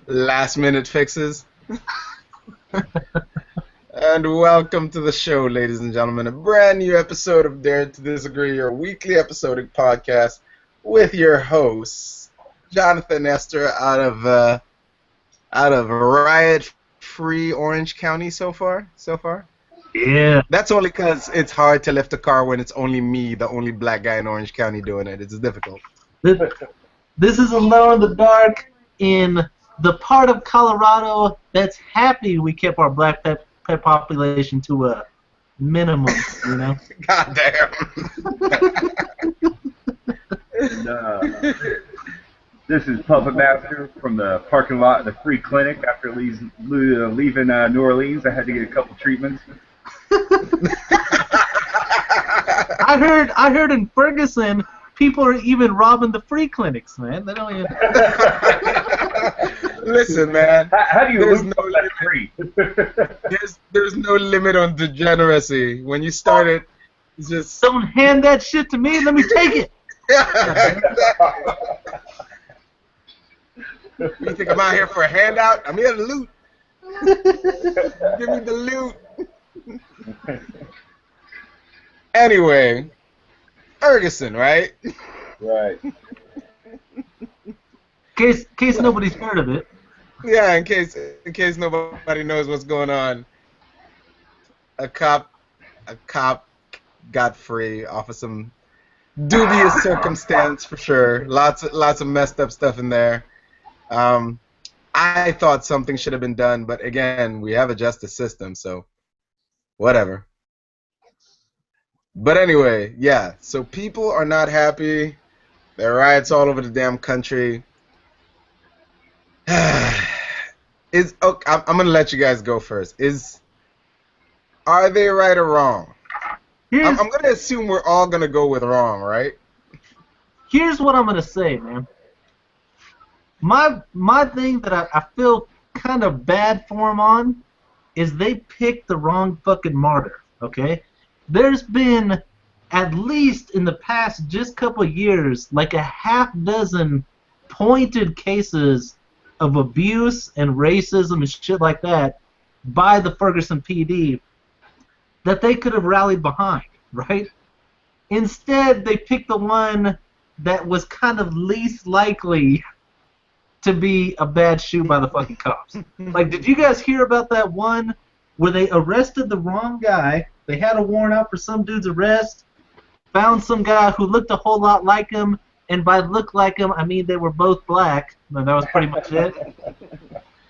Last minute fixes. And welcome to the show, ladies and gentlemen. A brand new episode of Dare to Disagree, your weekly episodic podcast with your hosts, Jonathan Esther out of riot-free Orange County so far. Yeah. That's only because it's hard to lift a car when it's only me, the only black guy in Orange County doing it. It's difficult. This is Alone in the Dark in the part of Colorado that's happy we kept our black pet population to a minimum, you know? God damn. And, this is Puppet Master from the parking lot of the free clinic. After leaving New Orleans, I had to get a couple treatments. I heard in Ferguson people are even robbing the free clinics, man. They don't even. Listen, man. How do you There's lose no that free? There's no limit on degeneracy. When you start it, it's just. Don't hand that shit to me. Let me take it. You think I'm out here for a handout? I'm here to loot. Give me the loot. Anyway, Ferguson, right? Right. Case nobody's heard of it. Yeah, in case nobody knows what's going on. A cop got free off of some dubious circumstance for sure. Lots of messed up stuff in there. I thought something should have been done, but again, we have a justice system, so whatever. But anyway, yeah, so people are not happy. There are riots all over the damn country. I'm going to let you guys go first. Are they right or wrong? I'm going to assume we're all going to go with wrong, right? Here's what I'm going to say, man. My thing that I feel kind of bad for them on is they picked the wrong fucking martyr, okay? There's been, at least in the past just couple of years, like a half dozen pointed cases of abuse and racism and shit like that by the Ferguson PD that they could have rallied behind, right? Instead, they picked the one that was kind of least likely to be a bad shoe by the fucking cops. Like, did you guys hear about that one where they arrested the wrong guy? They had a warrant out for some dude's arrest, found some guy who looked a whole lot like him, and by look like him, I mean they were both black. And that was pretty much it.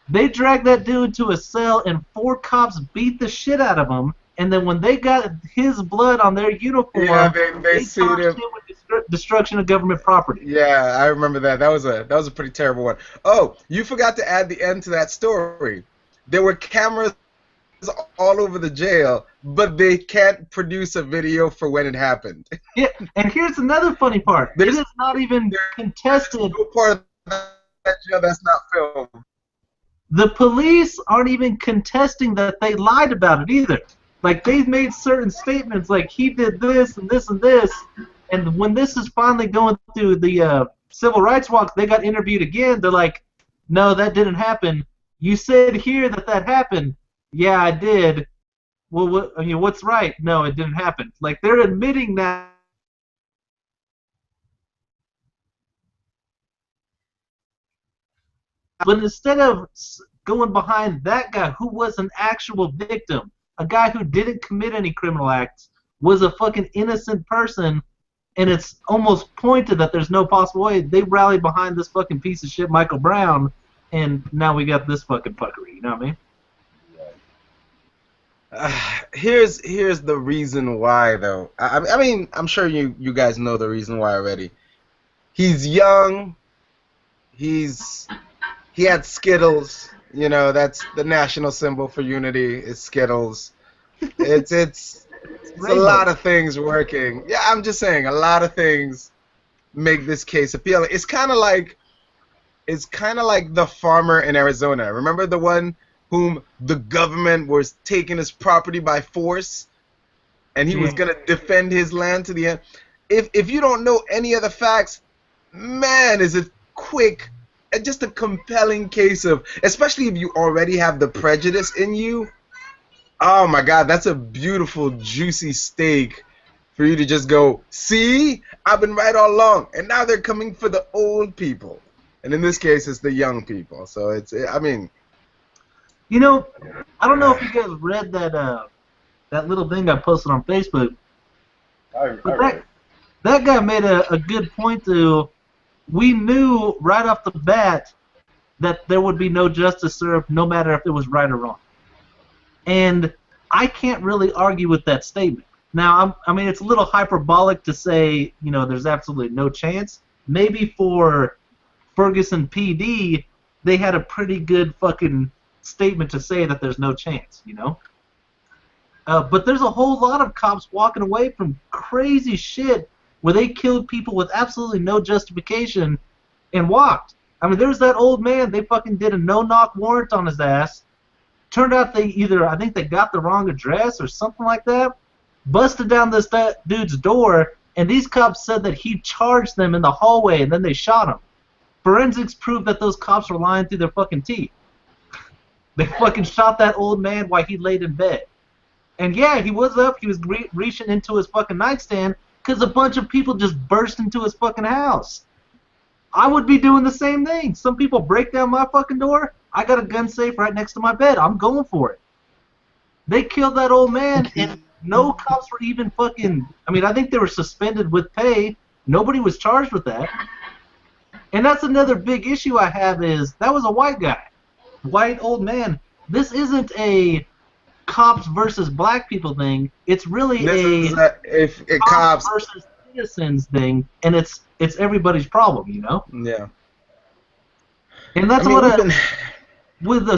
They dragged that dude to a cell, and 4 cops beat the shit out of him. And then when they got his blood on their uniform, Yeah, they sued him with destruction of government property. Yeah, I remember that. That was a pretty terrible one. Oh, you forgot to add the end to that story. There were cameras all over the jail, but they can't produce a video for when it happened. Yeah, and here's another funny part. It is not even contested. No part of that jail that's not filmed. The police aren't even contesting that they lied about it either. Like, they've made certain statements like, he did this and this and this, and when this is finally going through the civil rights walk, they got interviewed again. They're like, no, that didn't happen. You said here that happened. Yeah, I did. Well, what's right? No, it didn't happen. Like, they're admitting that. But instead of going behind that guy who was an actual victim, a guy who didn't commit any criminal acts, was a fucking innocent person, and it's almost pointed that there's no possible way, they rallied behind this fucking piece of shit, Michael Brown, and now we got this fucking fuckery, you know what I mean? Here's the reason why, though. I mean, I'm sure you guys know the reason why already. He's young. He had Skittles. You know, that's the national symbol for unity is Skittles. It's a lot of things working. Yeah, I'm just saying, a lot of things make this case appealing. It's kind of like the farmer in Arizona. Remember the one whom the government was taking his property by force, and he was going to defend his land to the end? If you don't know any of the facts, man, is it quick just a compelling case of, especially if you already have the prejudice in you. Oh my God, that's a beautiful, juicy steak for you to just go, see, I've been right all along, and now they're coming for the old people, and in this case, it's the young people. So I mean, You know, I don't know if you guys read that little thing I posted on Facebook, but that guy made a good point to. We knew right off the bat that there would be no justice served, no matter if it was right or wrong. And I can't really argue with that statement. Now, I mean, it's a little hyperbolic to say, you know, there's absolutely no chance. Maybe for Ferguson PD, they had a pretty good fucking statement to say that there's no chance, you know? But there's a whole lot of cops walking away from crazy shit where they killed people with absolutely no justification and walked. I mean, there's that old man, they fucking did a no-knock warrant on his ass. Turned out I think they got the wrong address or something like that, busted down this dude's door, and these cops said that he charged them in the hallway and then they shot him. Forensics proved that those cops were lying through their fucking teeth. They fucking shot that old man while he laid in bed. And yeah, he was up, he was reaching into his fucking nightstand because a bunch of people just burst into his fucking house. I would be doing the same thing. Some people break down my fucking door. I got a gun safe right next to my bed. I'm going for it. They killed that old man, and no cops were even fucking... I mean, I think they were suspended with pay. Nobody was charged with that. And that's another big issue I have is, that was a white guy. White old man. This isn't a cops versus black people thing. It's really a cops versus citizens thing, and it's everybody's problem, you know? Yeah. And that's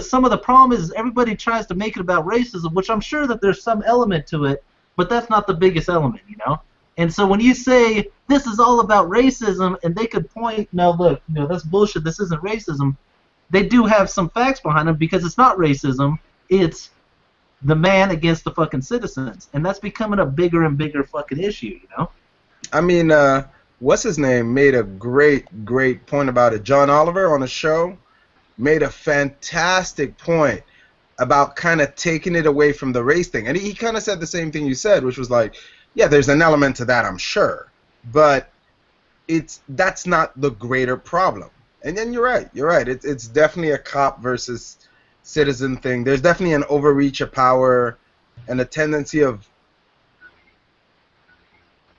some of the problem is everybody tries to make it about racism, which I'm sure that there's some element to it, but that's not the biggest element, you know? And so when you say this is all about racism, and they could point, no, look, you know, that's bullshit, this isn't racism, they do have some facts behind them because it's not racism, it's the man against the fucking citizens. And that's becoming a bigger and bigger fucking issue, you know? I mean, what's his name made a great point about it. John Oliver on the show made a fantastic point about kind of taking it away from the race thing. And he kind of said the same thing you said, which was like, yeah, there's an element to that, I'm sure. But that's not the greater problem. And then you're right. It's definitely a cop versus citizen thing. There's definitely an overreach of power and a tendency of...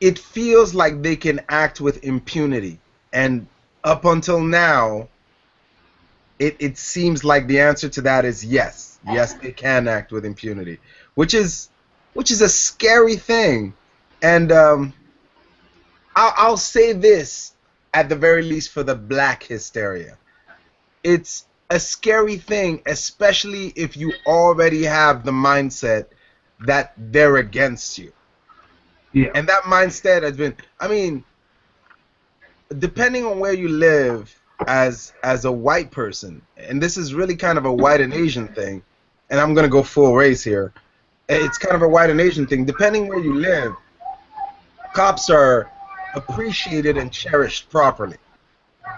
It feels like they can act with impunity. And up until now, it seems like the answer to that is yes. Yes, they can act with impunity. Which is a scary thing. And I'll say this, at the very least, for the black hysteria. It's a scary thing, especially if you already have the mindset that they're against you. Yeah. And that mindset has been, I mean, depending on where you live as a white person, and this is really kind of a white and Asian thing, and I'm going to go full race here. It's kind of a white and Asian thing. Depending where you live, cops are appreciated and cherished properly.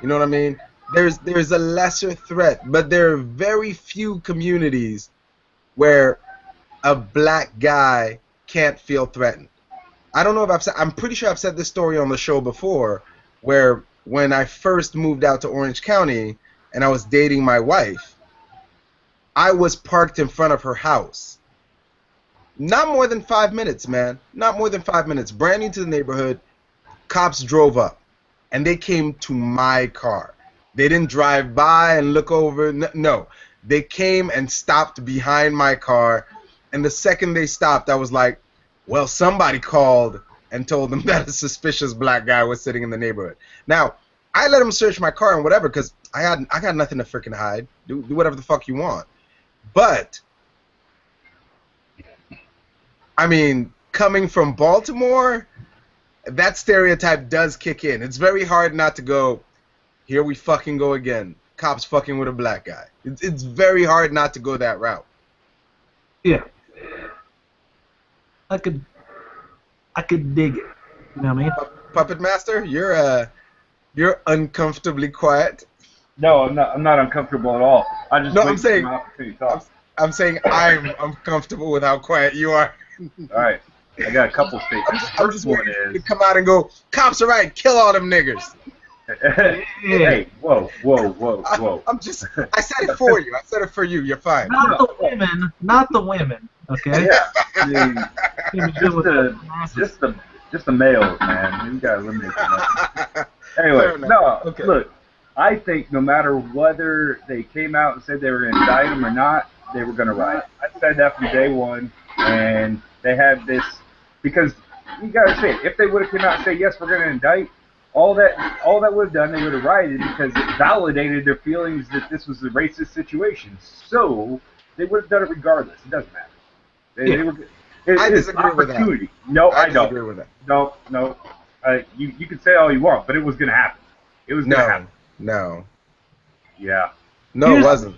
You know what I mean? There's a lesser threat, but there are very few communities where a black guy can't feel threatened. I don't know if I'm pretty sure I've said this story on the show before, where when I first moved out to Orange County and I was dating my wife, I was parked in front of her house. Not more than 5 minutes, man. Not more than 5 minutes. Brand new to the neighborhood. Cops drove up, and they came to my car. They didn't drive by and look over. No. They came and stopped behind my car, and the second they stopped, I was like, well, somebody called and told them that a suspicious black guy was sitting in the neighborhood. Now, I let them search my car and whatever, because I got nothing to freaking hide. Do whatever the fuck you want. But, I mean, coming from Baltimore, that stereotype does kick in. It's very hard not to go, here we fucking go again. Cops fucking with a black guy. It's very hard not to go that route. Yeah. I could dig it. You know what I mean? Puppet Master, you're uncomfortably quiet. No, I'm not. I'm not uncomfortable at all. I just No, wait I'm for saying, my opportunity to I'm, talk. I'm saying I'm uncomfortable with how quiet you are. All right, I got a couple statements. The I'm first just one waiting for you is, to come out and go, cops are right, kill all them niggers. hey, whoa, whoa, whoa, whoa. I said it for you. I said it for you. You're fine. Not the women, not the women. Okay. Yeah, I mean, You can just deal with the the masses. just the males, man. You gotta eliminate that. Fair Anyway, enough. no, Okay. look, I think no matter whether they came out and said they were going to indict him or not, they were going to riot. I said that from day one, and they had this because you got to say it. If they would have come out and said yes, we're going to indict, all that would have done, they would have rioted because it validated their feelings that this was a racist situation. So they would have done it regardless. It doesn't matter. They were. I It's disagree with that. opportunity. No, I don't. disagree with that. No. You can say all you want, but it was going to happen. It was going to happen. No. Yeah. No, it wasn't.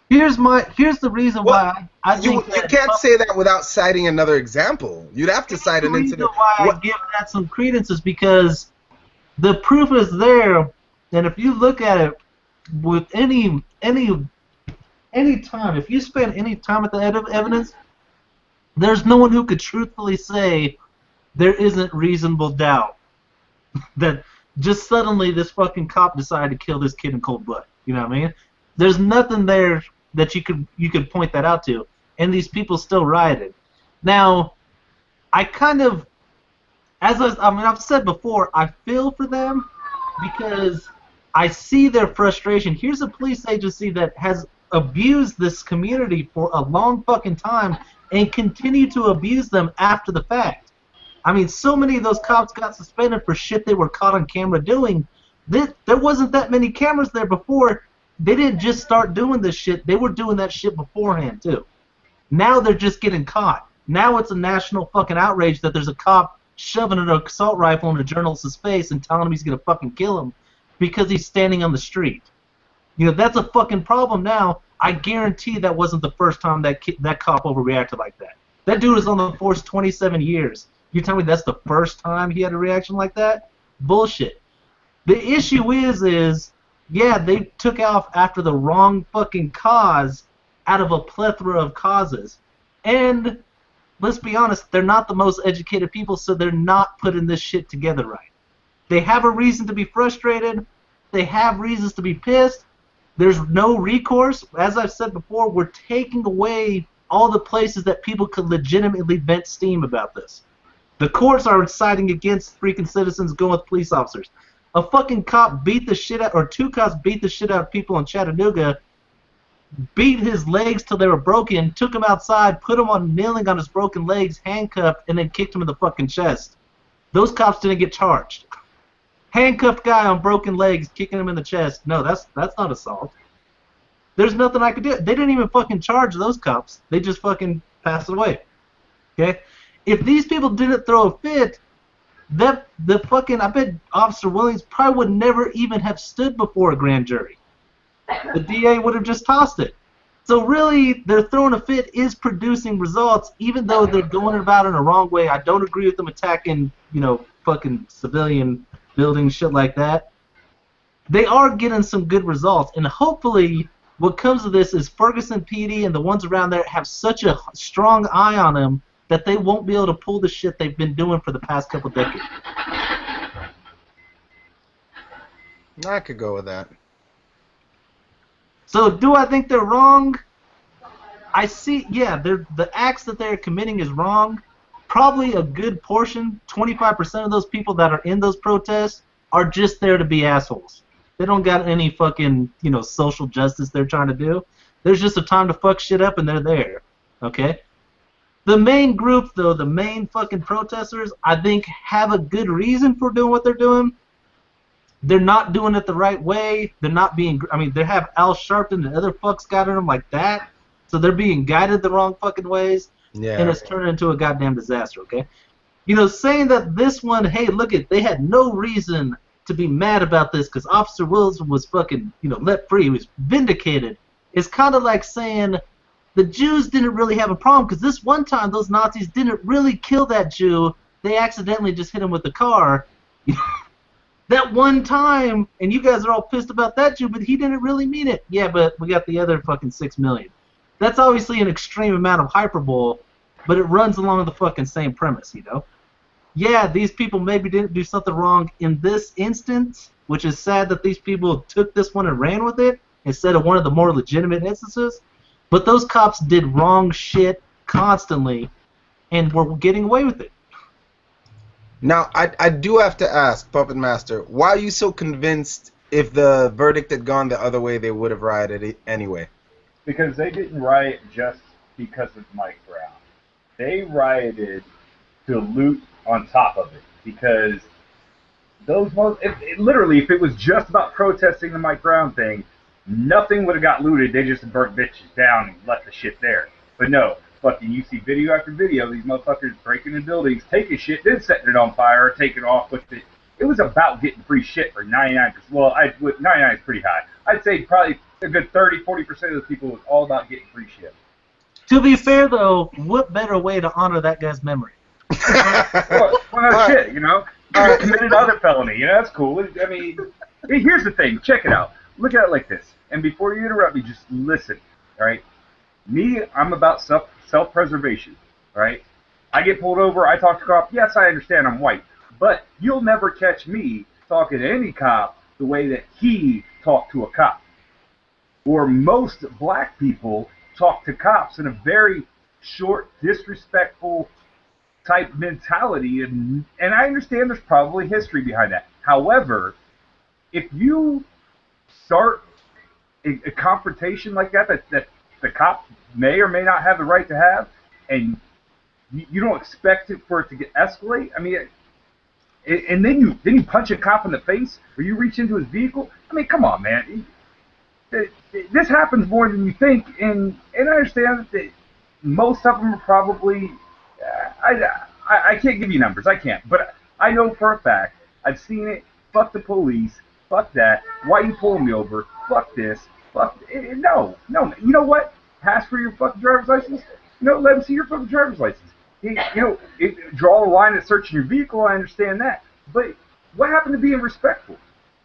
Here's the reason why I You think can't say that without citing another example. You'd have to cite an incident. The reason why I give that some credence is because the proof is there, and if you look at it with any time, if you spend any time at the evidence, there's no one who could truthfully say there isn't reasonable doubt that just suddenly this fucking cop decided to kill this kid in cold blood. You know what I mean? There's nothing there that you could point that out to, and these people still rioted. Now, I kind of, I've said before, I feel for them because I see their frustration. Here's a police agency that has abused this community for a long fucking time and continue to abuse them after the fact. I mean, so many of those cops got suspended for shit they were caught on camera doing. There wasn't that many cameras there before. They didn't just start doing this shit. They were doing that shit beforehand, too. Now they're just getting caught. Now it's a national fucking outrage that there's a cop shoving an assault rifle in a journalist's face and telling him he's going to fucking kill him because he's standing on the street. You know, that's a fucking problem now. I guarantee that wasn't the first time that cop overreacted like that. That dude is on the force 27 years. You tell me that's the first time he had a reaction like that? Bullshit. The issue is, yeah, they took off after the wrong fucking cause out of a plethora of causes. And let's be honest, they're not the most educated people, so they're not putting this shit together right. They have a reason to be frustrated. They have reasons to be pissed. There's no recourse. As I've said before, we're taking away all the places that people could legitimately vent steam about this. The courts are siding against freaking citizens going with police officers. A fucking cop beat the shit out, or two cops beat the shit out of people in Chattanooga, beat his legs till they were broken, took him outside, put him on kneeling on his broken legs, handcuffed, and then kicked him in the fucking chest. Those cops didn't get charged. Handcuffed guy on broken legs, kicking him in the chest. No, that's not assault. There's nothing I could do. They didn't even fucking charge those cops. They just fucking passed it away. Okay? If these people didn't throw a fit, I bet Officer Williams probably would never even have stood before a grand jury. The DA would have just tossed it. So really, their throwing a fit is producing results, even though they're going about it in a wrong way. I don't agree with them attacking, fucking civilian buildings, shit like that. They are getting some good results, and hopefully what comes of this is Ferguson PD and the ones around there have such a strong eye on them that they won't be able to pull the shit they've been doing for the past couple decades. I could go with that. So do I think they're wrong? I see, yeah, the acts that they're committing is wrong. Probably a good portion, 25% of those people that are in those protests are just there to be assholes. They don't got any fucking, social justice they're trying to do. There's just a time to fuck shit up and they're there. Okay? The main group, though, the main fucking protesters, I think have a good reason for doing what they're doing. They're not doing it the right way. They're not being, they have Al Sharpton and other fucks guiding them like that. So they're being guided the wrong fucking ways. Yeah. And it's turning into a goddamn disaster, okay? Saying that this one, hey, look they had no reason to be mad about this because Officer Wilson was fucking, let free. He was vindicated. It's kind of like saying the Jews didn't really have a problem because this one time those Nazis didn't really kill that Jew. They accidentally just hit him with the car. that one time, and you guys are all pissed about that, Jew, but he didn't really mean it. Yeah, but we got the other fucking 6 million. That's obviously an extreme amount of hyperbole, but it runs along the fucking same premise, you know? Yeah, these people maybe didn't do something wrong in this instance, which is sad that these people took this one and ran with it instead of one of the more legitimate instances, but those cops did wrong shit constantly and were getting away with it. Now, I do have to ask, Puppet Master, why are you so convinced if the verdict had gone the other way, they would have rioted anyway? Because they didn't riot just because of Mike Brown. They rioted to loot on top of it. Because those literally, if it was just about protesting the Mike Brown thing, nothing would have got looted. They just burnt bitches down and left the shit there. But no. Fucking, you see video after video, these motherfuckers breaking in buildings, taking shit, then setting it on fire, or taking off with it. It was about getting free shit for 99%. Well, 99 is pretty high. I'd say probably a good 30-40% of the people was all about getting free shit. To be fair, though, what better way to honor that guy's memory? well, no shit, you know? Committed other felony, you know, that's cool. I mean, here's the thing. Check it out. Look at it like this. And before you interrupt me, just listen, all right? Me, I'm about self-preservation, right? I get pulled over, I talk to a cop. Yes, I understand I'm white, but you'll never catch me talking to any cop the way that he talked to a cop. Or most black people talk to cops in a very short, disrespectful type mentality, and I understand there's probably history behind that. However, if you start a confrontation like that the cop may or may not have the right to have, and you don't expect it for it to escalate. I mean, and then you punch a cop in the face, or you reach into his vehicle. I mean, come on, man. This happens more than you think, and I understand that most of them are probably. I can't give you numbers. I can't, but I know for a fact. I've seen it. Fuck the police. Fuck that. Why you pulling me over? Fuck this. Fuck. No. You know what? Pass for your fucking driver's license. You know, let them see your fucking driver's license. You know, draw a line at searching your vehicle. I understand that. But what happened to being respectful?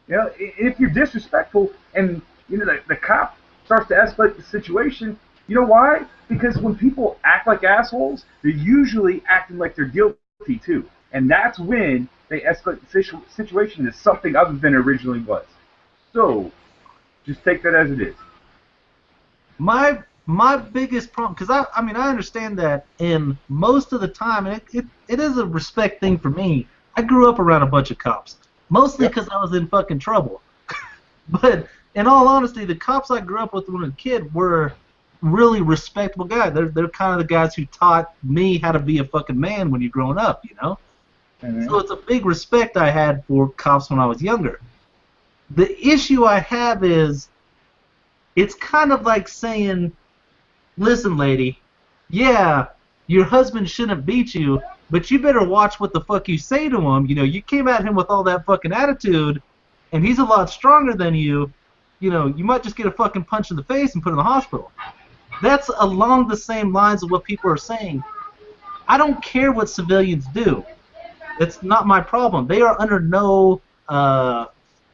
You know, if you're disrespectful and you know the cop starts to escalate the situation, you know why? Because when people act like assholes, they're usually acting like they're guilty too, and that's when they escalate the situation to something other than it originally was. So, just take that as it is. My biggest problem, because I mean I understand that, in most of the time, and it is a respect thing for me. I grew up around a bunch of cops, mostly because I was in fucking trouble. But in all honesty, the cops I grew up with when I was a kid were really respectable guys. They're kind of the guys who taught me how to be a fucking man when you're growing up, you know. Mm-hmm. So it's a big respect I had for cops when I was younger. The issue I have is, it's kind of like saying, listen, lady, yeah, your husband shouldn't beat you, but you better watch what the fuck you say to him. You know, you came at him with all that fucking attitude, and he's a lot stronger than you. You know, you might just get a fucking punch in the face and put in the hospital. That's along the same lines of what people are saying. I don't care what civilians do. It's not my problem. They are under no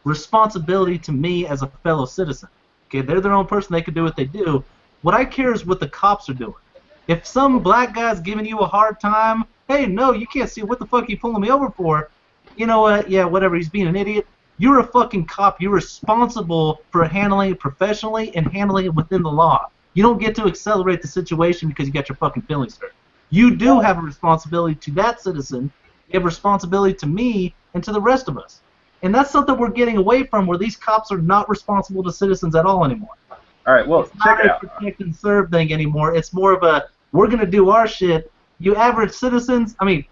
responsibility to me as a fellow citizen. Okay, they're their own person. They can do what they do. What I care is what the cops are doing. If some black guy's giving you a hard time, hey, no, you can't see what the fuck you pulling me over for. You know what? Yeah, whatever. He's being an idiot. You're a fucking cop. You're responsible for handling it professionally and handling it within the law. You don't get to accelerate the situation because you got your fucking feelings hurt. You do have a responsibility to that citizen. You have a responsibility to me and to the rest of us. And that's something we're getting away from, where these cops are not responsible to citizens at all anymore. All right, well, check it out. It's not a protect and serve thing anymore. It's more of a, we're going to do our shit. You average citizens, I mean,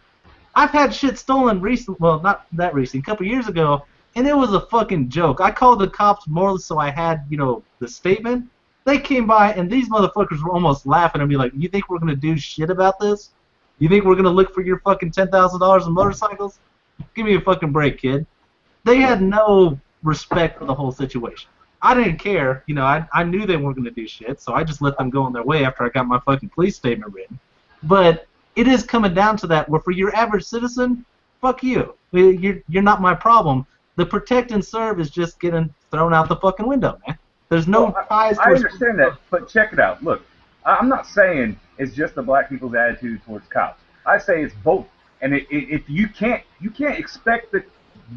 I've had shit stolen recently, well, not that recent, a couple years ago, and it was a fucking joke. I called the cops more so I had, you know, the statement. They came by, and these motherfuckers were almost laughing at me like, you think we're going to do shit about this? You think we're going to look for your fucking $10,000 in motorcycles? Give me a fucking break, kid. They had no respect for the whole situation. I didn't care. You know, I knew they weren't going to do shit, so I just let them go on their way after I got my fucking police statement written. But it is coming down to that, where for your average citizen, fuck you. You're not my problem. The protect and serve is just getting thrown out the fucking window, man. There's no ties to I understand that, but check it out. Look, I'm not saying it's just the black people's attitude towards cops. I say it's both. And if you can't expect the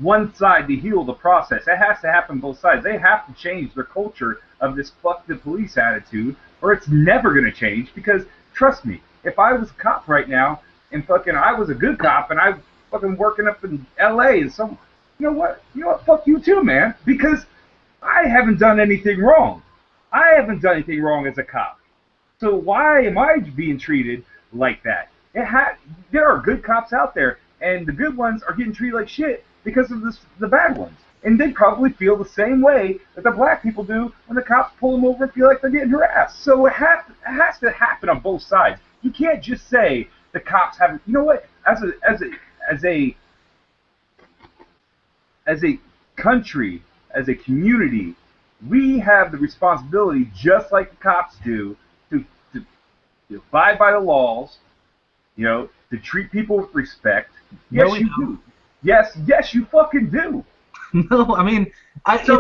one side to heal the process. It has to happen both sides. They have to change their culture of this fuck the police attitude, or it's never gonna change. Because trust me, if I was a cop right now and fucking I was a good cop and I fucking working up in L.A. and some, you know what, fuck you too, man. Because I haven't done anything wrong. I haven't done anything wrong as a cop. So why am I being treated like that? There are good cops out there, and the good ones are getting treated like shit because of the bad ones. And they probably feel the same way that the black people do when the cops pull them over and feel like they're getting harassed. So it has to happen on both sides. You can't just say the cops haven't. You know what? As a country, as a community, we have the responsibility, just like the cops do, to abide by the laws. You know, to treat people with respect. Yes, no, you do. Yes, you fucking do. No, I mean, so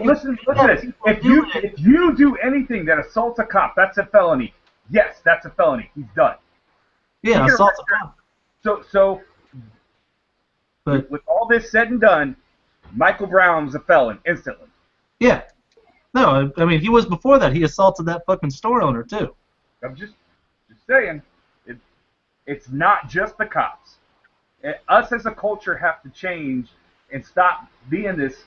listen to this. If you do anything that assaults a cop, that's a felony. Yes, that's a felony. He's done. Yeah, assault's a cop. But with all this said and done, Michael Brown was a felon instantly. Yeah. No, I mean, he was before that. He assaulted that fucking store owner too. I'm just saying. It's not just the cops. Us as a culture have to change and stop being this.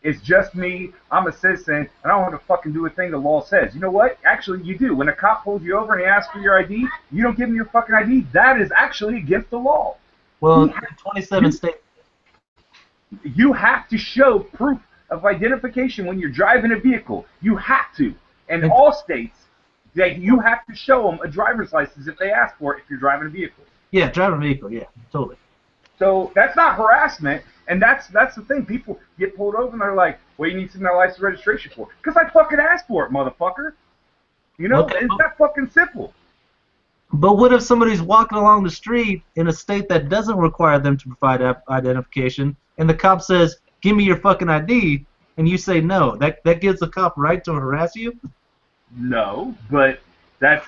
It's just me. I'm a citizen, and I don't want to fucking do a thing the law says. You know what? Actually, you do. When a cop pulls you over and he asks for your ID, you don't give him your fucking ID. That is actually against the law. Well, in 27 states. You have to show proof of identification when you're driving a vehicle. You have to. In all states, that you have to show them a driver's license if they ask for it if you're driving a vehicle. Yeah, driving a vehicle, yeah, totally. So that's not harassment, and that's the thing. People get pulled over and they're like, "Well, you need to see my license registration for it." Because I fucking asked for it, motherfucker. You know, okay. It's that fucking simple. But what if somebody's walking along the street in a state that doesn't require them to provide identification, and the cop says, "Give me your fucking ID," and you say no? That gives the cop right to harass you? No, but that's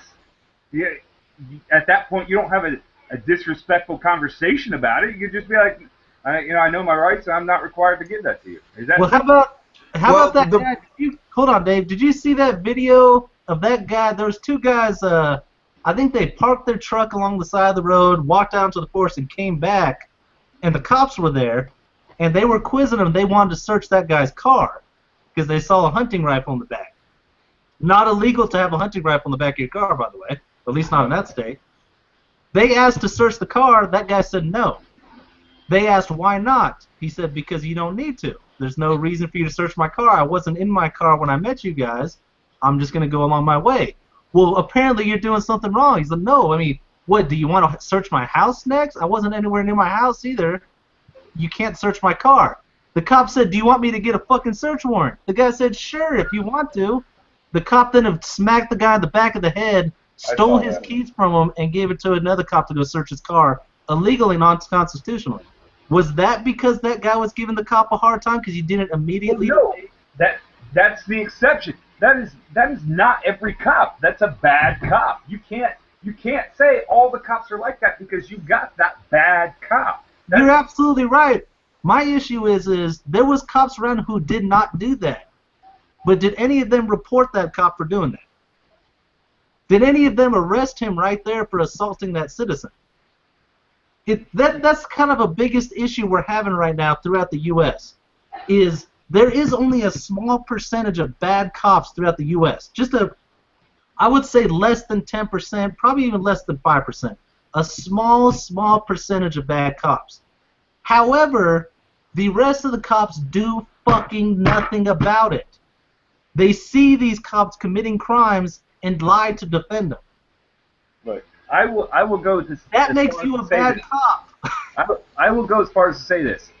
at that point you don't have a disrespectful conversation about it. You could just be like, I know my rights, and I'm not required to give that to you. Is that? Well, how about that guy? Hold on, Dave. Did you see that video of that guy? There was two guys. I think they parked their truck along the side of the road, walked out to the forest, and came back, and the cops were there, and they were quizzing him. They wanted to search that guy's car because they saw a hunting rifle in the back. Not illegal to have a hunting rifle in the back of your car, by the way. At least not in that state. They asked to search the car. That guy said no. They asked why not. He said because you don't need to. There's no reason for you to search my car. I wasn't in my car when I met you guys. I'm just going to go along my way. Well, apparently you're doing something wrong. He said, no. I mean, what, do you want to search my house next? I wasn't anywhere near my house either. You can't search my car. The cop said, do you want me to get a fucking search warrant? The guy said, sure, if you want to. The cop then smacked the guy in the back of the head, stole his keys from him, and gave it to another cop to go search his car illegally, non-constitutionally. Was that because that guy was giving the cop a hard time because he didn't immediately? Well, no, that's the exception. That is not every cop. That's a bad cop. You can't say all the cops are like that because you got that bad cop. You're absolutely right. My issue is there was cops around who did not do that. But did any of them report that cop for doing that? Did any of them arrest him right there for assaulting that citizen? That's kind of a biggest issue we're having right now throughout the U.S. is there is only a small percentage of bad cops throughout the U.S. I would say less than 10%, probably even less than 5%. A small percentage of bad cops. However, the rest of the cops do fucking nothing about it. They see these cops committing crimes and lie to defend them. Right. I will go to that makes you a bad cop. I will go as far as to say this: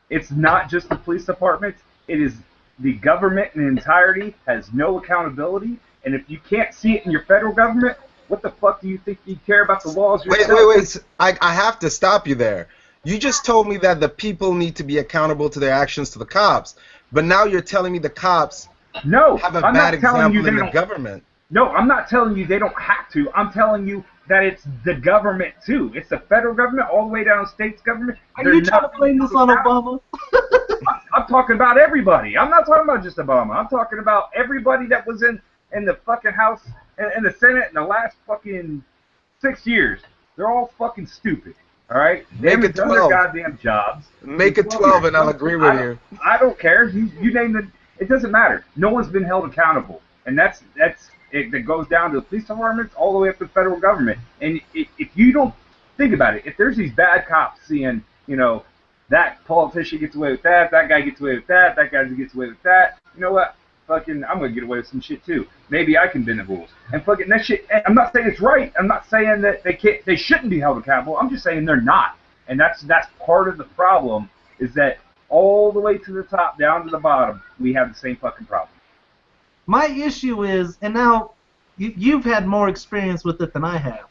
it's not just the police department; it is the government in entirety has no accountability. And if you can't see it in your federal government, what the fuck do you think you care about the laws yourself? Wait! I have to stop you there. You just told me that the people need to be accountable to their actions to the cops, but now you're telling me the cops No, have a I'm bad not telling you example they in the don't. government. No, I'm not telling you they don't have to. I'm telling you that it's the government too. It's the federal government all the way down to states government. Are They're you trying to not blame this on Obama? I'm talking about everybody. I'm not talking about just Obama. I'm talking about everybody that was in the fucking House and the Senate in the last fucking 6 years. They're all fucking stupid. All right, they Make haven't it done their 12. goddamn jobs. Make in it 12 12 years. and I'll agree with you. I don't care. You name it. It doesn't matter. No one's been held accountable, and that's it. That goes down to the police departments all the way up to the federal government. And if you don't think about it, if there's these bad cops seeing, that politician gets away with that, that guy gets away with that, that guy gets away with that, you know what? Fucking, I'm gonna get away with some shit too. Maybe I can bend the rules. And fucking that shit. I'm not saying it's right. I'm not saying that they shouldn't be held accountable. I'm just saying they're not. And that's part of the problem, is that all the way to the top, down to the bottom, we have the same fucking problem. My issue is, and now you've had more experience with it than I have,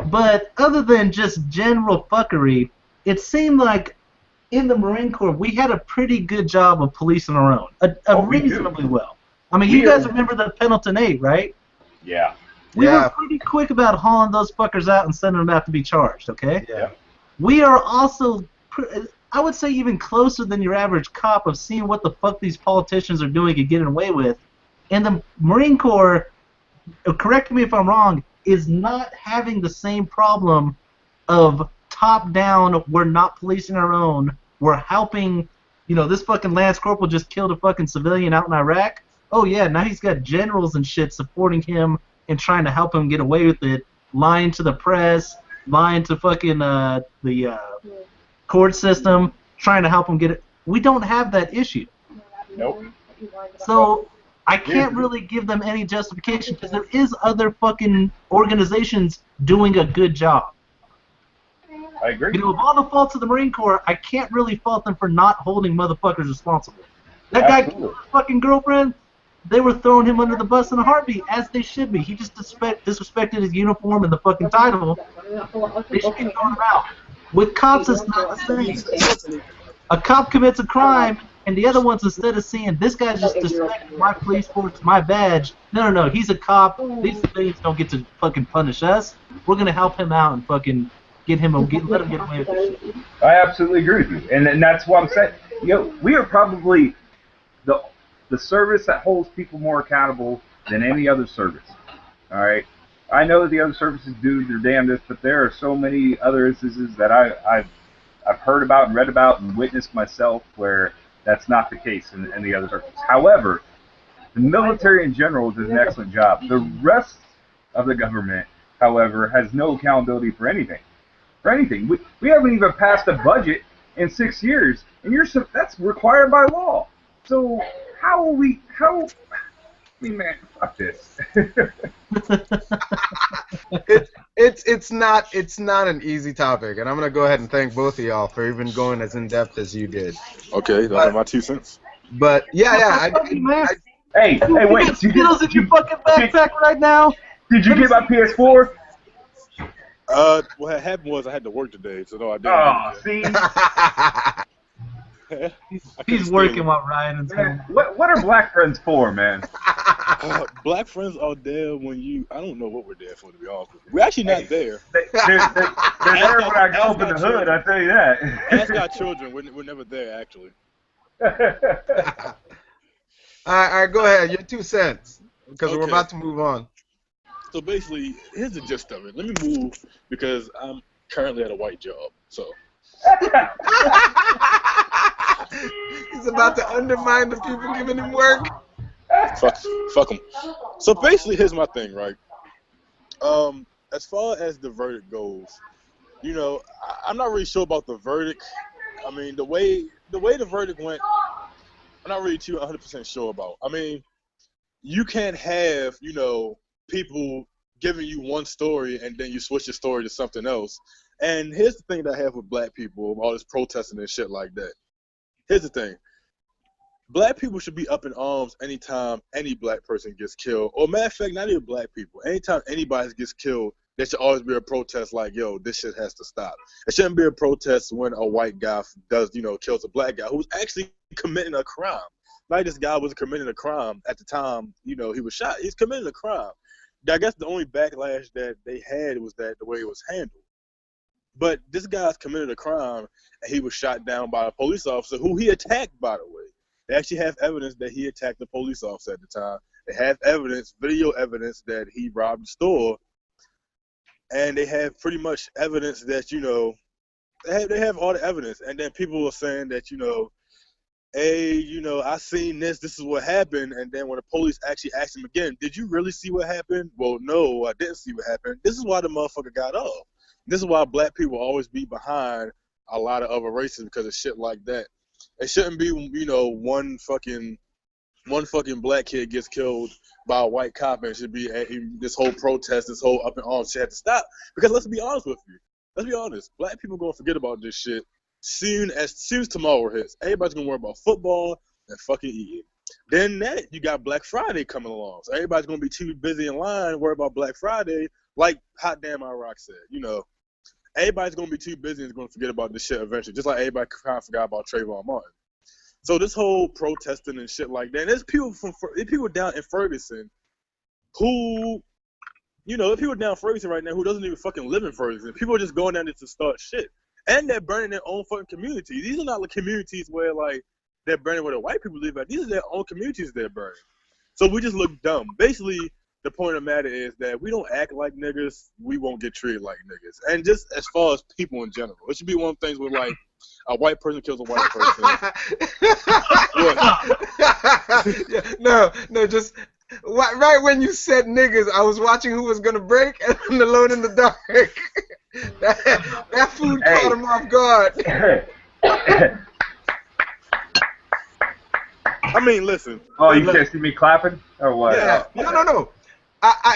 but other than just general fuckery, it seemed like in the Marine Corps we had a pretty good job of policing our own, reasonably well. I mean, you guys remember the Pendleton 8, right? Yeah. We were pretty quick about hauling those fuckers out and sending them out to be charged, okay? Yeah. We are also, I would say, even closer than your average cop of seeing what the fuck these politicians are doing and getting away with. And the Marine Corps, correct me if I'm wrong, is not having the same problem of top-down, we're not policing our own, we're helping, this fucking Lance Corporal just killed a fucking civilian out in Iraq. Oh yeah, now he's got generals and shit supporting him and trying to help him get away with it, lying to the press, lying to fucking the court system, trying to help him get it. We don't have that issue. Nope. So I can't really give them any justification because there is other fucking organizations doing a good job. I agree. Of all the faults of the Marine Corps, I can't really fault them for not holding motherfuckers responsible. That guy killed his fucking girlfriend. They were throwing him under the bus in a heartbeat, as they should be. He just disrespected his uniform and the fucking title. They should be throwing him out. With cops, it's not the same. A cop commits a crime, and the other ones, instead of seeing this guy just disrespected my police force, my badge, no, he's a cop. These things don't get to fucking punish us. We're gonna help him out and fucking let him get away with this shit. I absolutely agree with you, and that's what I'm saying. We are probably the service that holds people more accountable than any other service. All right, I know that the other services do their damnedest, but there are so many other instances that I've heard about and read about and witnessed myself where that's not the case in the other services. However, the military in general does an excellent job. The rest of the government, however, has no accountability for anything. We haven't even passed a budget in 6 years, and that's required by law. So man, fuck this. It's not an easy topic, and I'm gonna go ahead and thank both of y'all for even going as in depth as you did. Okay, those are my 2 cents. But yeah, Hey, wait! Skittles in your fucking backpack right now. Did you get my PS4? What happened was I had to work today, so no, I didn't. Oh, see. He's working while Ryan's home. What are black friends for, man? Black friends are there when I don't know what we're there for, to be honest with you. We're actually not there. They're there when I go up in the hood, I tell you that. Ask our children, we're never there, actually. All right, go ahead. Your 2 cents, because we're about to move on. So basically, here's the gist of it. Let me move because I'm currently at a white job, so. He's about to undermine the people giving him work. Fuck him. So basically, here's my thing, right? As far as the verdict goes, I'm not really sure about the verdict. I mean, the way the verdict went, I'm not really too 100% sure about. I mean, you can't have, people giving you one story and then you switch your story to something else. And here's the thing that I have with black people, all this protesting and shit like that. Here's the thing. Black people should be up in arms anytime any black person gets killed. Or matter of fact, not even black people. Anytime anybody gets killed, there should always be a protest like, yo, this shit has to stop. It shouldn't be a protest when a white guy does, kills a black guy who's actually committing a crime. Like this guy was committing a crime at the time, he was shot. He's committing a crime. I guess the only backlash that they had was that the way it was handled. But this guy's committed a crime, and he was shot down by a police officer who he attacked, by the way. They actually have evidence that he attacked the police officer at the time. They have evidence, video evidence, that he robbed the store. And they have pretty much evidence that, they have all the evidence. And then people are saying that, hey, I seen this is what happened. And then when the police actually asked him again, did you really see what happened? Well, no, I didn't see what happened. This is why the motherfucker got off. This is why black people always be behind a lot of other races, because of shit like that. It shouldn't be, one fucking black kid gets killed by a white cop, and it should be this whole protest, this whole up in arms shit had to stop. Because let's be honest with you. Let's be honest. Black people gonna forget about this shit soon as tomorrow hits. Everybody's gonna worry about football and fucking eating. Then you got Black Friday coming along. So everybody's gonna be too busy in line worry about Black Friday, like Hot Damn Iraq said. Everybody's gonna be too busy and is gonna forget about this shit eventually. Just like everybody kind of forgot about Trayvon Martin. So this whole protesting and shit like that, and there's people down in Ferguson who, there's people down in Ferguson right now who doesn't even fucking live in Ferguson. People are just going down there to start shit. And they're burning their own fucking community. These are not like communities where like they're burning where the white people live at. These are their own communities they're burning. So we just look dumb. Basically, the point of the matter is that we don't act like niggas, we won't get treated like niggas. And just as far as people in general, it should be one of the things where like a white person kills a white person. No, just right when you said niggas, I was watching Who Was Gonna Break and Alone in the Dark. that food caught him off guard. I mean, listen. Oh, you can't see me clapping or what? Yeah. No.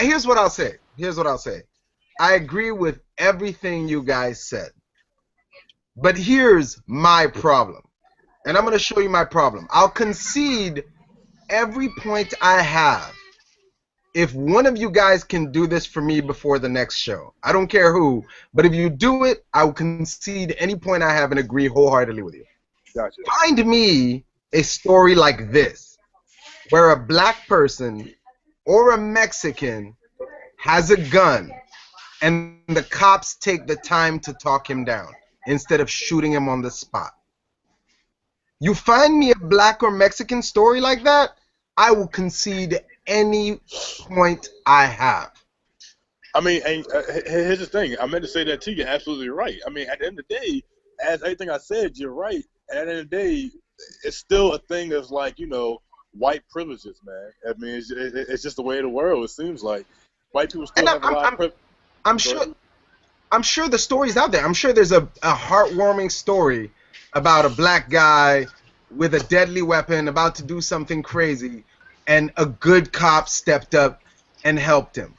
Here's what I'll say. I agree with everything you guys said. But here's my problem. And I'm going to show you my problem. I'll concede every point I have if one of you guys can do this for me before the next show. I don't care who, but if you do it, I will concede any point I have and agree wholeheartedly with you. Gotcha. Find me a story like this, where a black person or a Mexican has a gun and the cops take the time to talk him down instead of shooting him on the spot. You find me a black or Mexican story like that, I will concede any point I have. I mean, and, here's the thing. I meant to say that too. You're absolutely right. I mean, at the end of the day, as everything I said, you're right. At the end of the day, it's still a thing of like, white privileges, man. I mean, it's just the way of the world. It seems like white people still have a lot of privilege. I'm sure the story's out there. I'm sure there's a heartwarming story about a black guy with a deadly weapon about to do something crazy, and a good cop stepped up and helped him.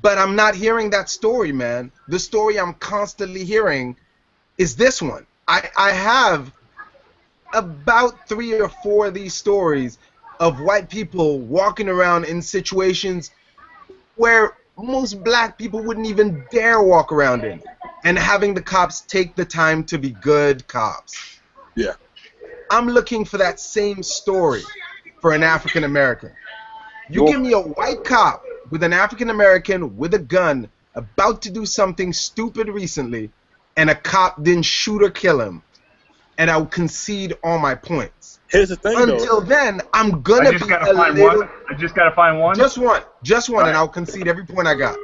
But I'm not hearing that story, man. The story I'm constantly hearing is this one. I have about 3 or 4 of these stories of white people walking around in situations where most black people wouldn't even dare walk around in, and having the cops take the time to be good cops. Yeah. I'm looking for that same story for an African American. You give me a white cop with an African American with a gun about to do something stupid recently, and a cop didn't shoot or kill him, and I'll concede all my points. Here's the thing, Until then, I'm gonna be a little. I just gotta find one. Just one, right. And I'll concede every point I got.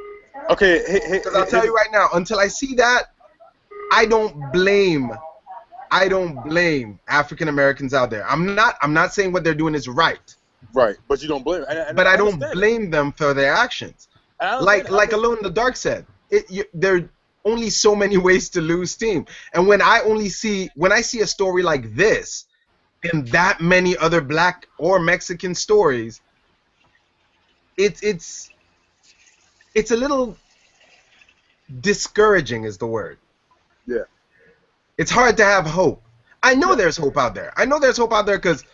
Okay, because I'll tell you right now, until I see that, I don't blame African Americans out there. I'm not saying what they're doing is right. Right, but you don't blame them. But I don't blame them for their actions. Like Alone in the Dark said, there are only so many ways to lose steam. And when I see a story like this, and that many other black or Mexican stories, it's a little discouraging is the word. Yeah. It's hard to have hope. I know there's hope out there. I know there's hope out there because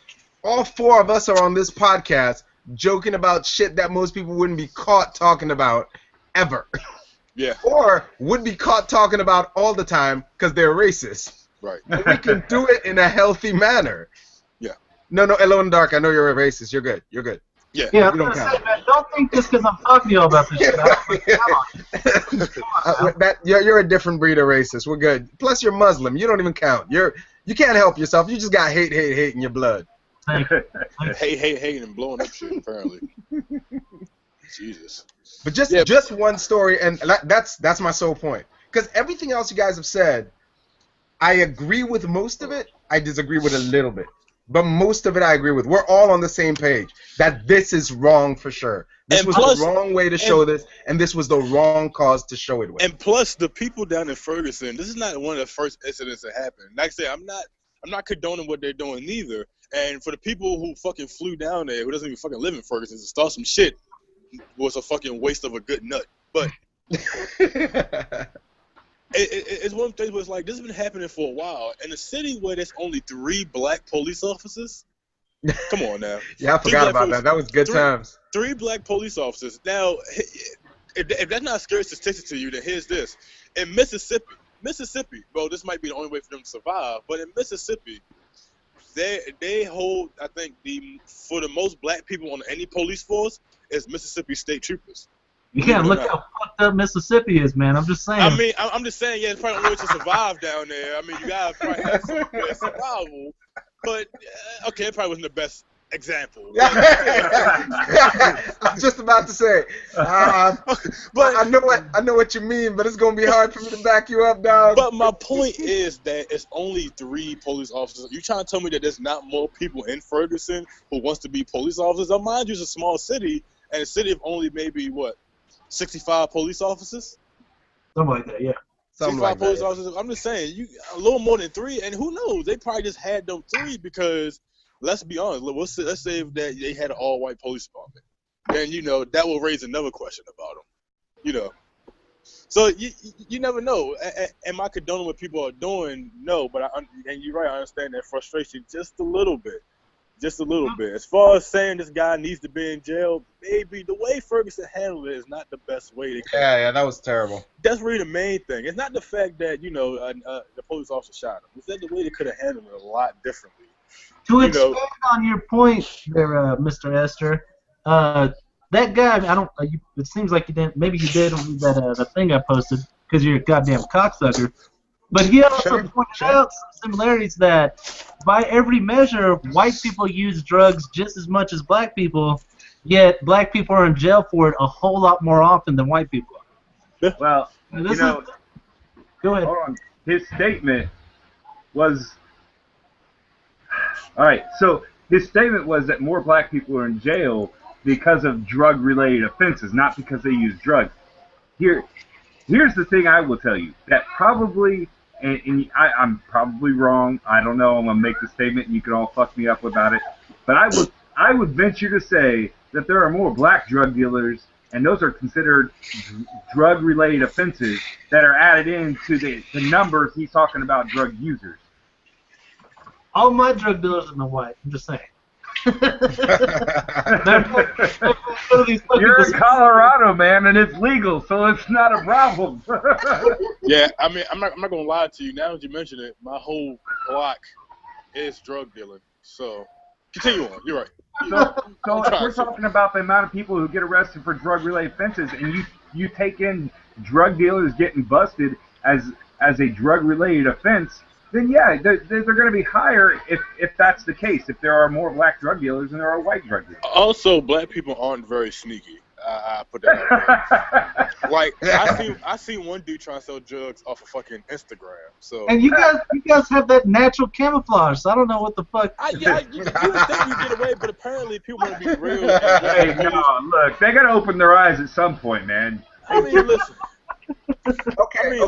all 4 of us are on this podcast joking about shit that most people wouldn't be caught talking about ever. Yeah. or would be caught talking about all the time because they're racist. Right. But we can do it in a healthy manner. Yeah. No, Alone Dark, I know you're a racist. You're good. You're good. Yeah. Yeah, You don't I was gonna count. say, man, don't think just because I'm talking to you all about this shit. You're a different breed of racist. We're good. Plus, you're Muslim. You don't even count. You can't help yourself. You just got hate in your blood. Thank you. Hate, and blowing up shit, apparently. Jesus. But just one story, and that's my sole point. Because everything else you guys have said, I agree with most of it. I disagree with a little bit. But most of it I agree with. We're all on the same page that this is wrong for sure. This was the wrong way to show this, and this was the wrong cause to show it with. And plus, the people down in Ferguson, this is not one of the first incidents that happened. Like I said, I'm not condoning what they're doing neither. And for the people who fucking flew down there, who doesn't even fucking live in Ferguson, to start some shit was a fucking waste of a good nut. But it's one of the things where it's like, this has been happening for a while. In a city where there's only 3 black police officers, come on now. Yeah, I forgot about that. That was good times. 3 black police officers. Now, if that's not a scary statistic to you, then here's this. In Mississippi, well, this might be the only way for them to survive, but in Mississippi, they hold, I think, for the most black people on any police force is Mississippi State Troopers. Yeah, look how fucked up Mississippi is, man. I'm just saying. I mean, I'm just saying, yeah, it's probably the only way to survive down there. I mean, you gotta probably have some survival, but okay, it probably wasn't the best example. I was just about to say, but I know what you mean, but it's gonna be hard for me to back you up, dog. But my point is that it's only 3 police officers. You trying to tell me that there's not more people in Ferguson who wants to be police officers? Now, mind you, it's a small city, and a city of only maybe 65 police officers? Something like that, yeah. 65 police officers. I'm just saying, you a little more than 3, and who knows? They probably just had them 3 because, let's be honest, let's say that they had an all-white police department. Then, that will raise another question about them. So you never know. Am I condoning what people are doing? No, but and you're right, I understand that frustration just a little bit. Just a little bit. As far as saying this guy needs to be in jail, maybe the way Ferguson handled it is not the best way to. Yeah, that was terrible. That's really the main thing. It's not the fact that the police officer shot him. It's that the way they could have handled it a lot differently. To expand on your point there, Mr. Esther, that guy, it seems like you didn't. Maybe you did read the thing I posted because you're a goddamn cocksucker. But he also pointed out some similarities that, by every measure, white people use drugs just as much as black people, yet black people are in jail for it a whole lot more often than white people are. Well, go ahead. Hold on. His statement was... All right, so his statement was that more black people are in jail because of drug-related offenses, not because they use drugs. Here's the thing I will tell you, that probably... And I'm probably wrong. I don't know. I'm gonna make the statement, and you can all fuck me up about it. But I would venture to say that there are more black drug dealers, and those are considered drug-related offenses that are added into the numbers he's talking about drug users. All my drug dealers are white. I'm just saying. You're in Colorado, man, and it's legal, so it's not a problem. Yeah, I mean, I'm not gonna lie to you. Now that you mention it, my whole block is drug dealing. So continue on. You're right. So if we're talking about the amount of people who get arrested for drug-related offenses, and you take in drug dealers getting busted as a drug-related offense, then yeah, they're going to be higher if that's the case. If there are more black drug dealers than there are white drug dealers. Also, black people aren't very sneaky. I put that out there. Like I see one dude trying to sell drugs off of fucking Instagram. So and you guys have that natural camouflage. So I don't know what the fuck. You would think you get away, but apparently people want to be real. Hey, no, look, they got to open their eyes at some point, man. I mean, listen. Okay.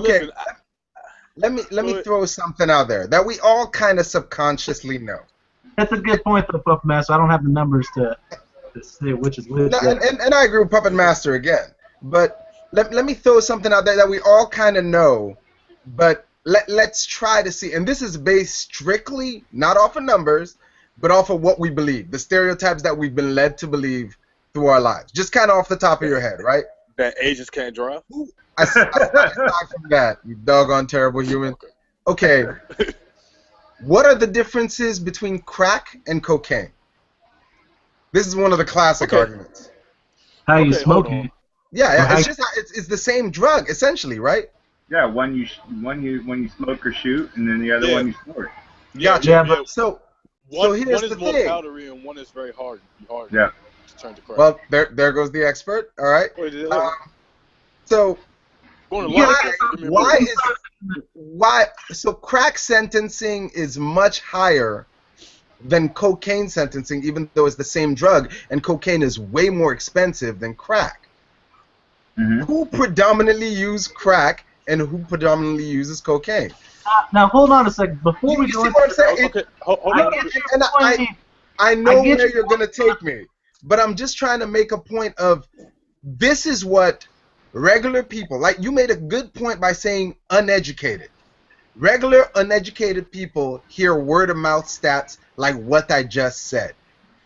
Listen, let me throw something out there that we all kind of subconsciously know. That's a good point, though, Puppet Master. I don't have the numbers to say which is which. No, and I agree with Puppet Master again. But let me throw something out there that we all kind of know, but let's try to see. And this is based strictly not off of numbers, but off of what we believe, the stereotypes that we've been led to believe through our lives. Just kind of off the top of your head, right? That Asians can't drive? Aside from that, you doggone terrible human. Okay. What are the differences between crack and cocaine? This is one of the classic arguments. How you Okay, smoke hold on. it? Yeah, it's just it's the same drug essentially, right? Yeah, one you smoke or shoot, and then the other one you snort. Gotcha. Yeah, but So One here's is the more thing. powdery and one is very hard. Yeah. To turn to crack. Well, there goes the expert. All right. So so crack sentencing is much higher than cocaine sentencing, even though it's the same drug, and cocaine is way more expensive than crack. Mm-hmm. Who predominantly use crack and who predominantly uses cocaine? Now hold on a second. Before we You go see into what I'm saying? Okay, hold on. I know get where your you're going to take me, but I'm just trying to make a point of this is what regular people, like you made a good point by saying uneducated. Regular uneducated people hear word of mouth stats like what I just said.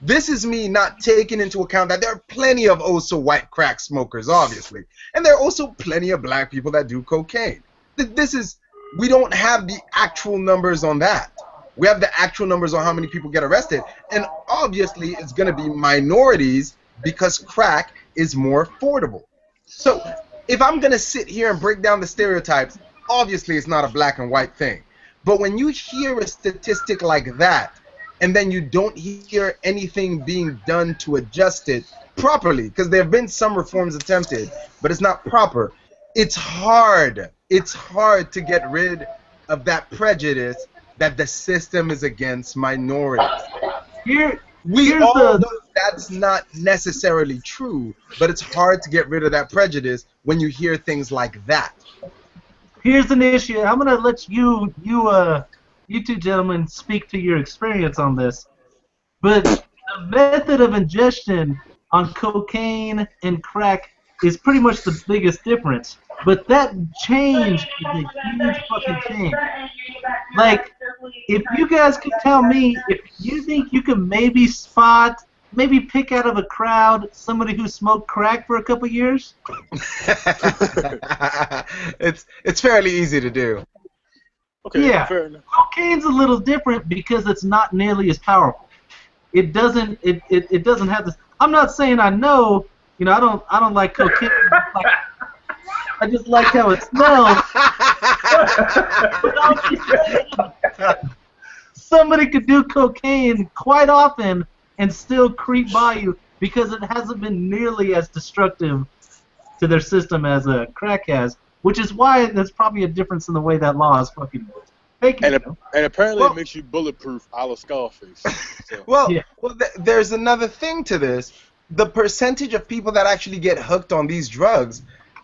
This is me not taking into account that there are plenty of also white crack smokers, obviously, and there are also plenty of black people that do cocaine. We don't have the actual numbers on that. We have the actual numbers on how many people get arrested, and obviously it's going to be minorities because crack is more affordable. So if I'm going to sit here and break down the stereotypes, obviously it's not a black and white thing. But when you hear a statistic like that, and then you don't hear anything being done to adjust it properly, because there have been some reforms attempted, but it's not proper, it's hard. It's hard to get rid of that prejudice that the system is against minorities. We all know that's not necessarily true, but it's hard to get rid of that prejudice when you hear things like that. Here's an issue. I'm gonna let you two gentlemen speak to your experience on this. But the method of ingestion on cocaine and crack is pretty much the biggest difference. But that change is a huge fucking change. Like, if you guys could tell me if you think you can maybe pick out of a crowd somebody who smoked crack for a couple years? It's fairly easy to do. Okay, yeah. fair enough. Cocaine's a little different because it's not nearly as powerful. It doesn't have this. I'm not saying I know. You know, I don't like cocaine. I just like how it smells. But I'm just saying, somebody could do cocaine quite often and still creep by you because it hasn't been nearly as destructive to their system as a crack has, which is why there's probably a difference in the way that law is fucking taken. And apparently it makes you bulletproof a la Scarface. So. There's another thing to this. The percentage of people that actually get hooked on these drugs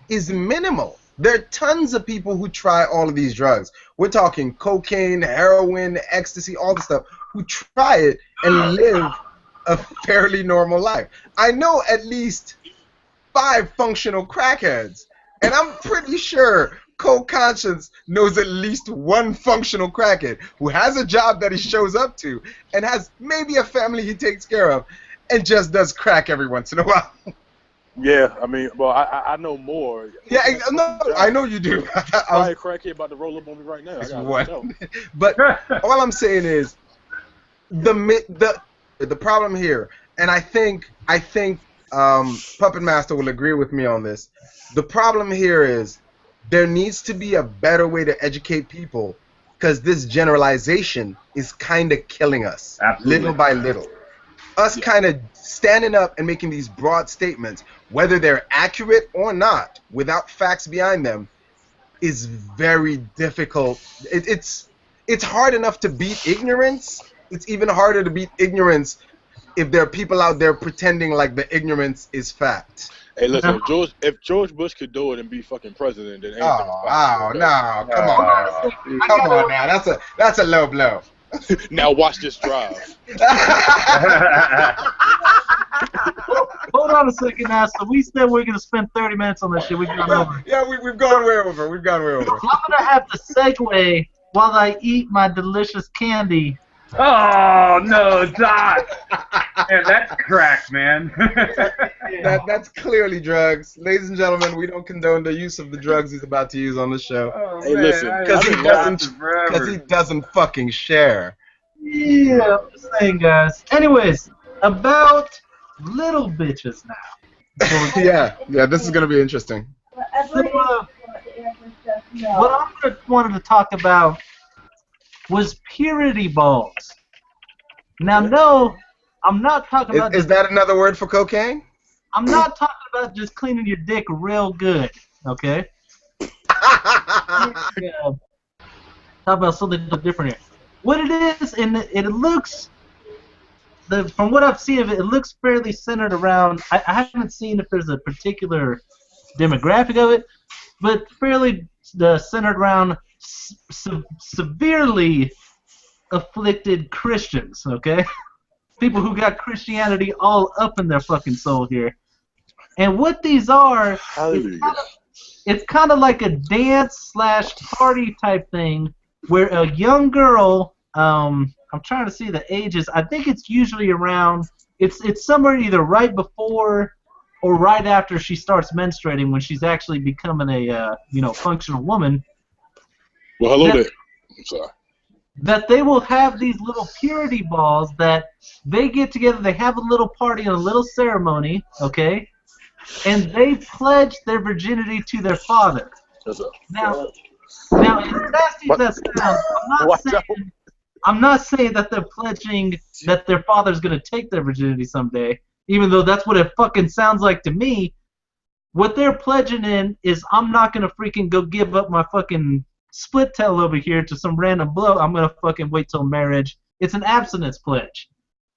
is minimal. There are tons of people who try all of these drugs. We're talking cocaine, heroin, ecstasy, all the stuff, who try it and live a fairly normal life. I know at least 5 functional crackheads, and I'm pretty sure Cold Conscience knows at least 1 functional crackhead who has a job that he shows up to and has maybe a family he takes care of and just does crack every once in a while. Yeah, I mean, well, I know more. Yeah, no, I know you do. I was a crackhead about to roll up on me right now. But all I'm saying is the problem here, and I think Puppet Master will agree with me on this. The problem here is there needs to be a better way to educate people because this generalization is kind of killing us. Absolutely. Little by little. Us kind of standing up and making these broad statements, whether they're accurate or not, without facts behind them, is very difficult. It's hard enough to beat ignorance. It's even harder to beat ignorance if there are people out there pretending like the ignorance is fact. Hey, listen, if George Bush could do it and be fucking president, then anything is possible. No, come on now. That's a low blow. Now watch this drive. Hold on a second now. So we said we're going to spend 30 minutes on this shit. We've gone over. Yeah, we've gone way over. I'm going to have to segue while I eat my delicious candy Oh no, Doc! Man, that's crack, man. That's clearly drugs. Ladies and gentlemen, we don't condone the use of the drugs he's about to use on the show. Oh Hey, man, listen, I Because haven't he been doesn't. laughing Because he forever. doesn't fucking share. Yeah, I'm just saying, guys. Anyways, about little bitches now. Yeah. This is gonna be interesting. So, what wanted to talk about was purity balls. Now, no, I'm not talking about. Is that another word for cocaine? I'm not talking about just cleaning your dick real good. Okay. Yeah. Talk about something different here. What it is, and it looks. From what I've seen of it, it looks fairly centered around. I haven't seen if there's a particular demographic of it, but fairly centered around severely afflicted Christians, okay? People who got Christianity all up in their fucking soul here. And what these are, Hallelujah. it's kind of like a dance / party type thing where a young girl, I'm trying to see the ages, I think it's usually around, it's somewhere either right before or right after she starts menstruating when she's actually becoming a, functional woman. Well, hello there. I'm sorry. That they will have these little purity balls that they get together, they have a little party and a little ceremony, okay? And they pledge their virginity to their father. What's up? Now, as nasty as that sounds, I'm not saying that they're pledging that their father's gonna take their virginity someday, even though that's what it fucking sounds like to me. What they're pledging in is I'm not gonna freaking go give up my fucking split tail over here to some random blow. I'm gonna fucking wait till marriage. It's an abstinence pledge.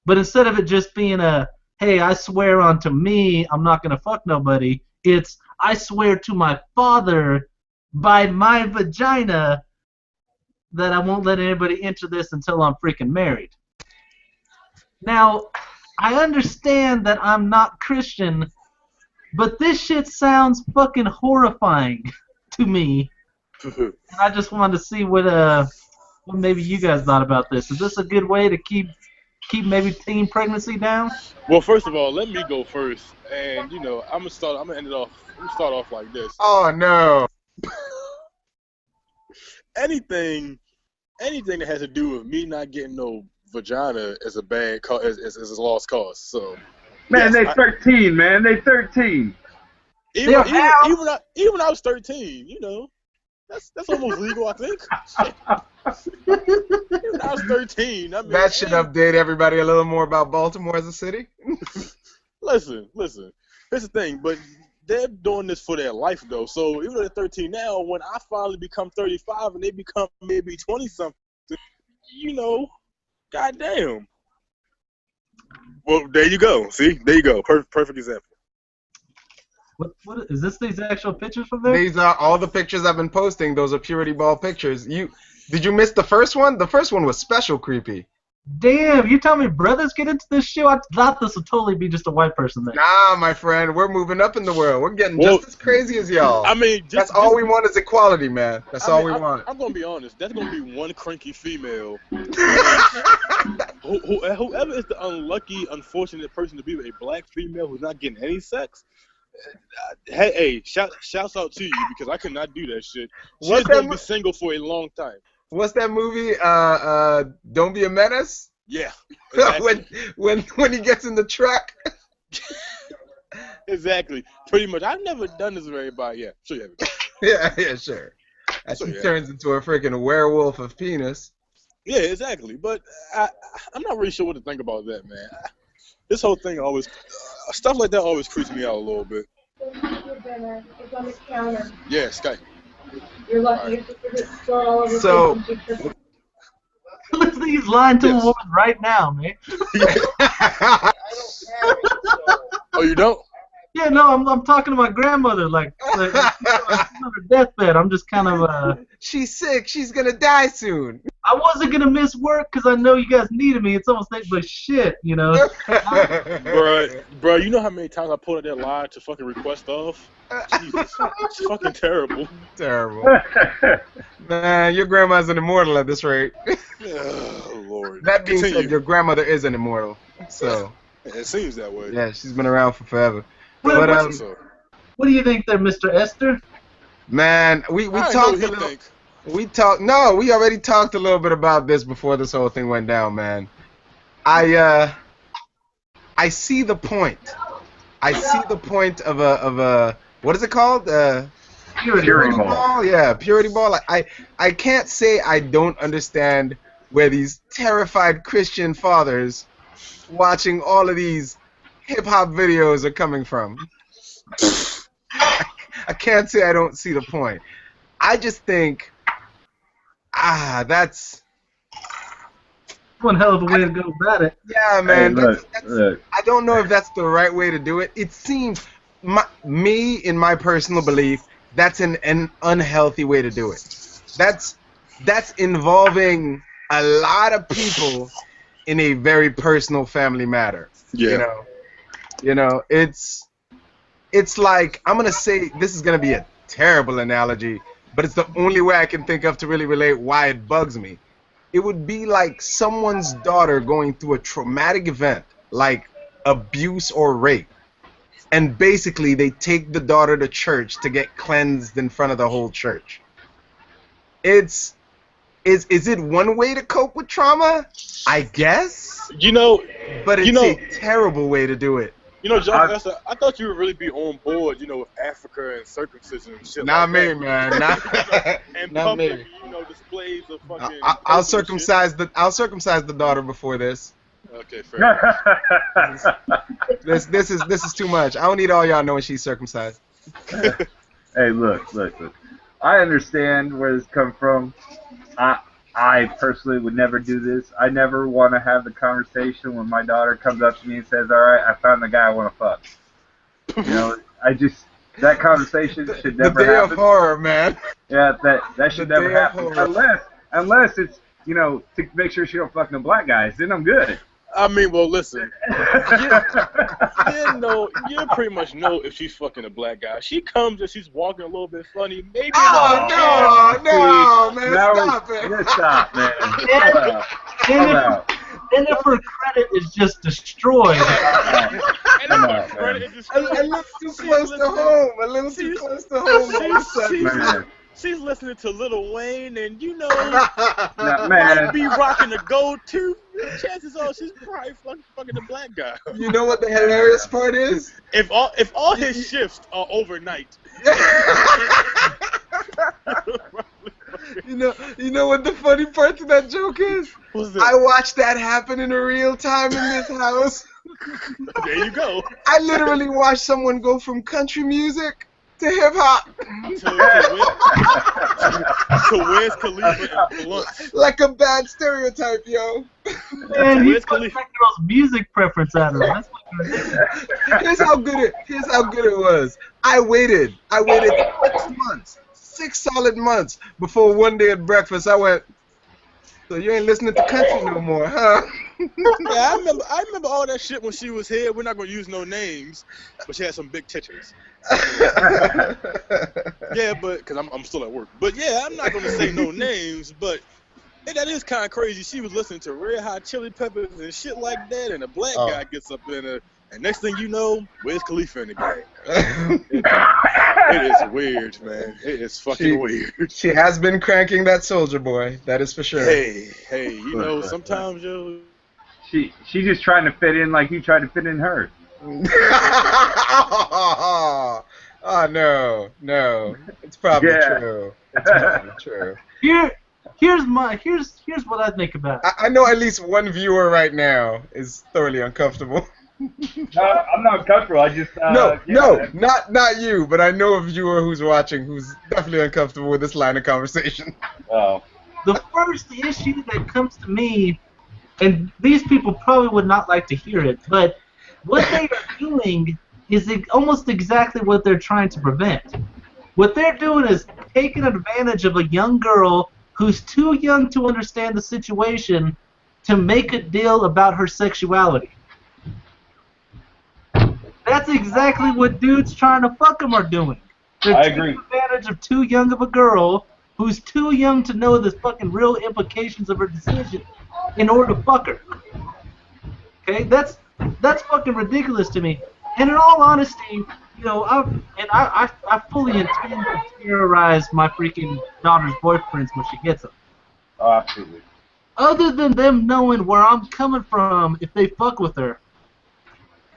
But instead of it just being a, hey, I swear unto me I'm not gonna fuck nobody, it's I swear to my father by my vagina that I won't let anybody enter this until I'm freaking married. Now, I understand that I'm not Christian, but this shit sounds fucking horrifying to me. And I just wanted to see what maybe you guys thought about this. Is this a good way to keep maybe teen pregnancy down? Well, first of all, let me go first, and I'm gonna start off like this. Oh no. Anything that has to do with me not getting no vagina is a bad is a lost cause. So, Man, yes, they 13, man. They 13. Even when I was 13, that's almost legal, I think. Even when I was 13, I mean, That should update everybody a little more about Baltimore as a city. Listen. Here's the thing, but they're doing this for their life, though. So even though they're 13 now, when I finally become 35 and they become maybe 20-something, goddamn. Well, there you go. See? There you go. Perfect example. What is this? These actual pictures from there? These are all the pictures I've been posting. Those are purity ball pictures. Did you miss the first one? The first one was special creepy. Damn, you tell me brothers get into this shit? I thought this would totally be just a white person thing. Nah, my friend, we're moving up in the world. We're getting just as crazy as y'all. I mean, that's all we want is equality, man. That's all we want. I'm gonna be honest. That's gonna be one cranky female. Whoever is the unlucky, unfortunate person to be with a black female who's not getting any sex. Hey, shouts out to you because I could not do that shit. She's gonna be single for a long time. What's that movie? Don't Be a Menace? Yeah. Exactly. when he gets in the truck. Exactly. Pretty much. I've never done this with anybody yet. Sure you have. Yeah, sure. As he turns into a freaking werewolf of penis. Yeah, exactly. But I'm not really sure what to think about that, man. This whole thing always, stuff like that always creeps me out a little bit. It's on the counter. Yeah, Skype. You're lucky. Right. So, he's lying to a woman right now, man. Oh, you don't? Yeah, no, I'm talking to my grandmother, like she's on her deathbed. I'm just kind of She's sick. She's gonna die soon. I wasn't gonna miss work because I know you guys needed me. It's almost like shit, Bro, you know how many times I pulled out that lie to fucking request off? Jesus, it's fucking terrible. Terrible. Man, your grandma's an immortal at this rate. Oh, Lord. That being Continue. said, your grandmother isn't immortal, so It seems that way. yeah, she's been around for forever. Well, But So, What do you think there, Mr. Esther? man, we I know talked what a he little. think. We already talked a little bit about this before this whole thing went down, man. I see the point. I see the point of a what is it called? Purity ball. Yeah, purity ball. I can't say I don't understand where these terrified Christian fathers watching all of these hip hop videos are coming from. I can't say I don't see the point. I just think that's One hell of a way to go about it. yeah, Hey, man. look. I don't know if that's the right way to do it. It seems in my personal belief, that's an unhealthy way to do it. That's involving a lot of people in a very personal family matter. Yeah. You know, it's like, I'm gonna say, this is gonna be a terrible analogy, but it's the only way I can think of to really relate why it bugs me. It would be like someone's daughter going through a traumatic event, like abuse or rape, and basically they take the daughter to church to get cleansed in front of the whole church. Is it one way to cope with trauma? I guess, You know, but it's You know- a terrible way to do it. John, I thought you would really be on board, with Africa and circumcision and shit Not like me, that. man. And Not public, me. displays of fucking. I'll circumcise the daughter before this. Okay, fair. This is too much. I don't need all y'all knowing she's circumcised. Hey, look. I understand where this comes from. I personally would never do this. I never want to have the conversation when my daughter comes up to me and says, "All right, I found the guy I want to fuck." That conversation should The never day happen. of horror, man. Yeah, that should The never day of happen horror. unless it's to make sure she don't fuck no black guys. Then I'm good. I mean, well, listen. You pretty much know if she's fucking a black guy. She comes and she's walking a little bit funny. Maybe. Oh, no, man. Now Stop it. Just stop, man. Hold out. Hold out. And if her credit is just destroyed, And Come I'm on, like, man. it just- A little too close to home. A little too close to home. all of a sudden. Man. She's listening to Lil Wayne, and Nah, might man. be rocking a gold tooth. Chances are she's probably fucking a black guy. You know what the hilarious part is? If all his shifts are overnight. You know what the funny part to that joke is? What's that? I watched that happen in real time in this house. There you go. I literally watched someone go from country music to hip hop, To Wiz Khalifa and Blunt. like a bad stereotype, yo. man, he's Wiz putting Khalifa. girl's music preference out of it. That's what it is. Here's how good it was. I waited 6 solid months before one day at breakfast I went, "So you ain't listening to country no more, huh?" Yeah, I remember all that shit when she was here. We're not gonna use no names, but she had some big titties. Yeah, but because I'm still at work. But yeah, I'm not gonna say no names, but that is kind of crazy. She was listening to Red Hot Chili Peppers and shit like that, and a black guy gets up in her, and next thing you know, where's Khalifa in the game? It is weird, man. It is fucking weird. She has been cranking that Soldier Boy, that is for sure. Hey, sometimes She's just trying to fit in like you tried to fit in her. Oh no, it's probably Yeah. true. It's probably true. Here's what I think about it. I know at least one viewer right now is thoroughly uncomfortable. No, I'm not comfortable. I just No, not you, but I know a viewer who's watching who's definitely uncomfortable with this line of conversation. Oh. The first issue that comes to me, and these people probably would not like to hear it, but what they are doing is almost exactly what they're trying to prevent. What they're doing is taking advantage of a young girl who's too young to understand the situation to make a deal about her sexuality. That's exactly what dudes trying to fuck them are doing. They're I taking agree. advantage of too young of a girl who's too young to know the fucking real implications of her decision in order to fuck her. Okay, that's fucking ridiculous to me. And in all honesty, you know, I fully intend to terrorize my freaking daughter's boyfriends when she gets them. Oh, absolutely. Other than them knowing where I'm coming from if they fuck with her,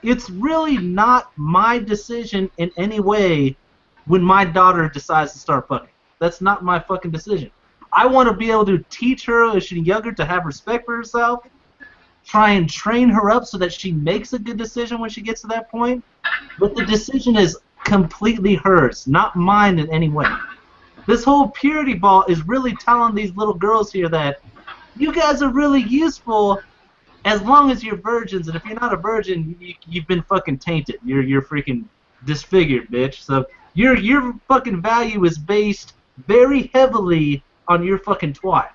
it's really not my decision in any way when my daughter decides to start fucking. That's not my fucking decision. I want to be able to teach her as she's younger to have respect for herself, try and train her up so that she makes a good decision when she gets to that point. But the decision is completely hers, not mine in any way. This whole purity ball is really telling these little girls here that you guys are really useful as long as you're virgins, and if you're not a virgin, you've been fucking tainted. You're freaking disfigured, bitch. So your fucking value is based very heavily on your fucking twat,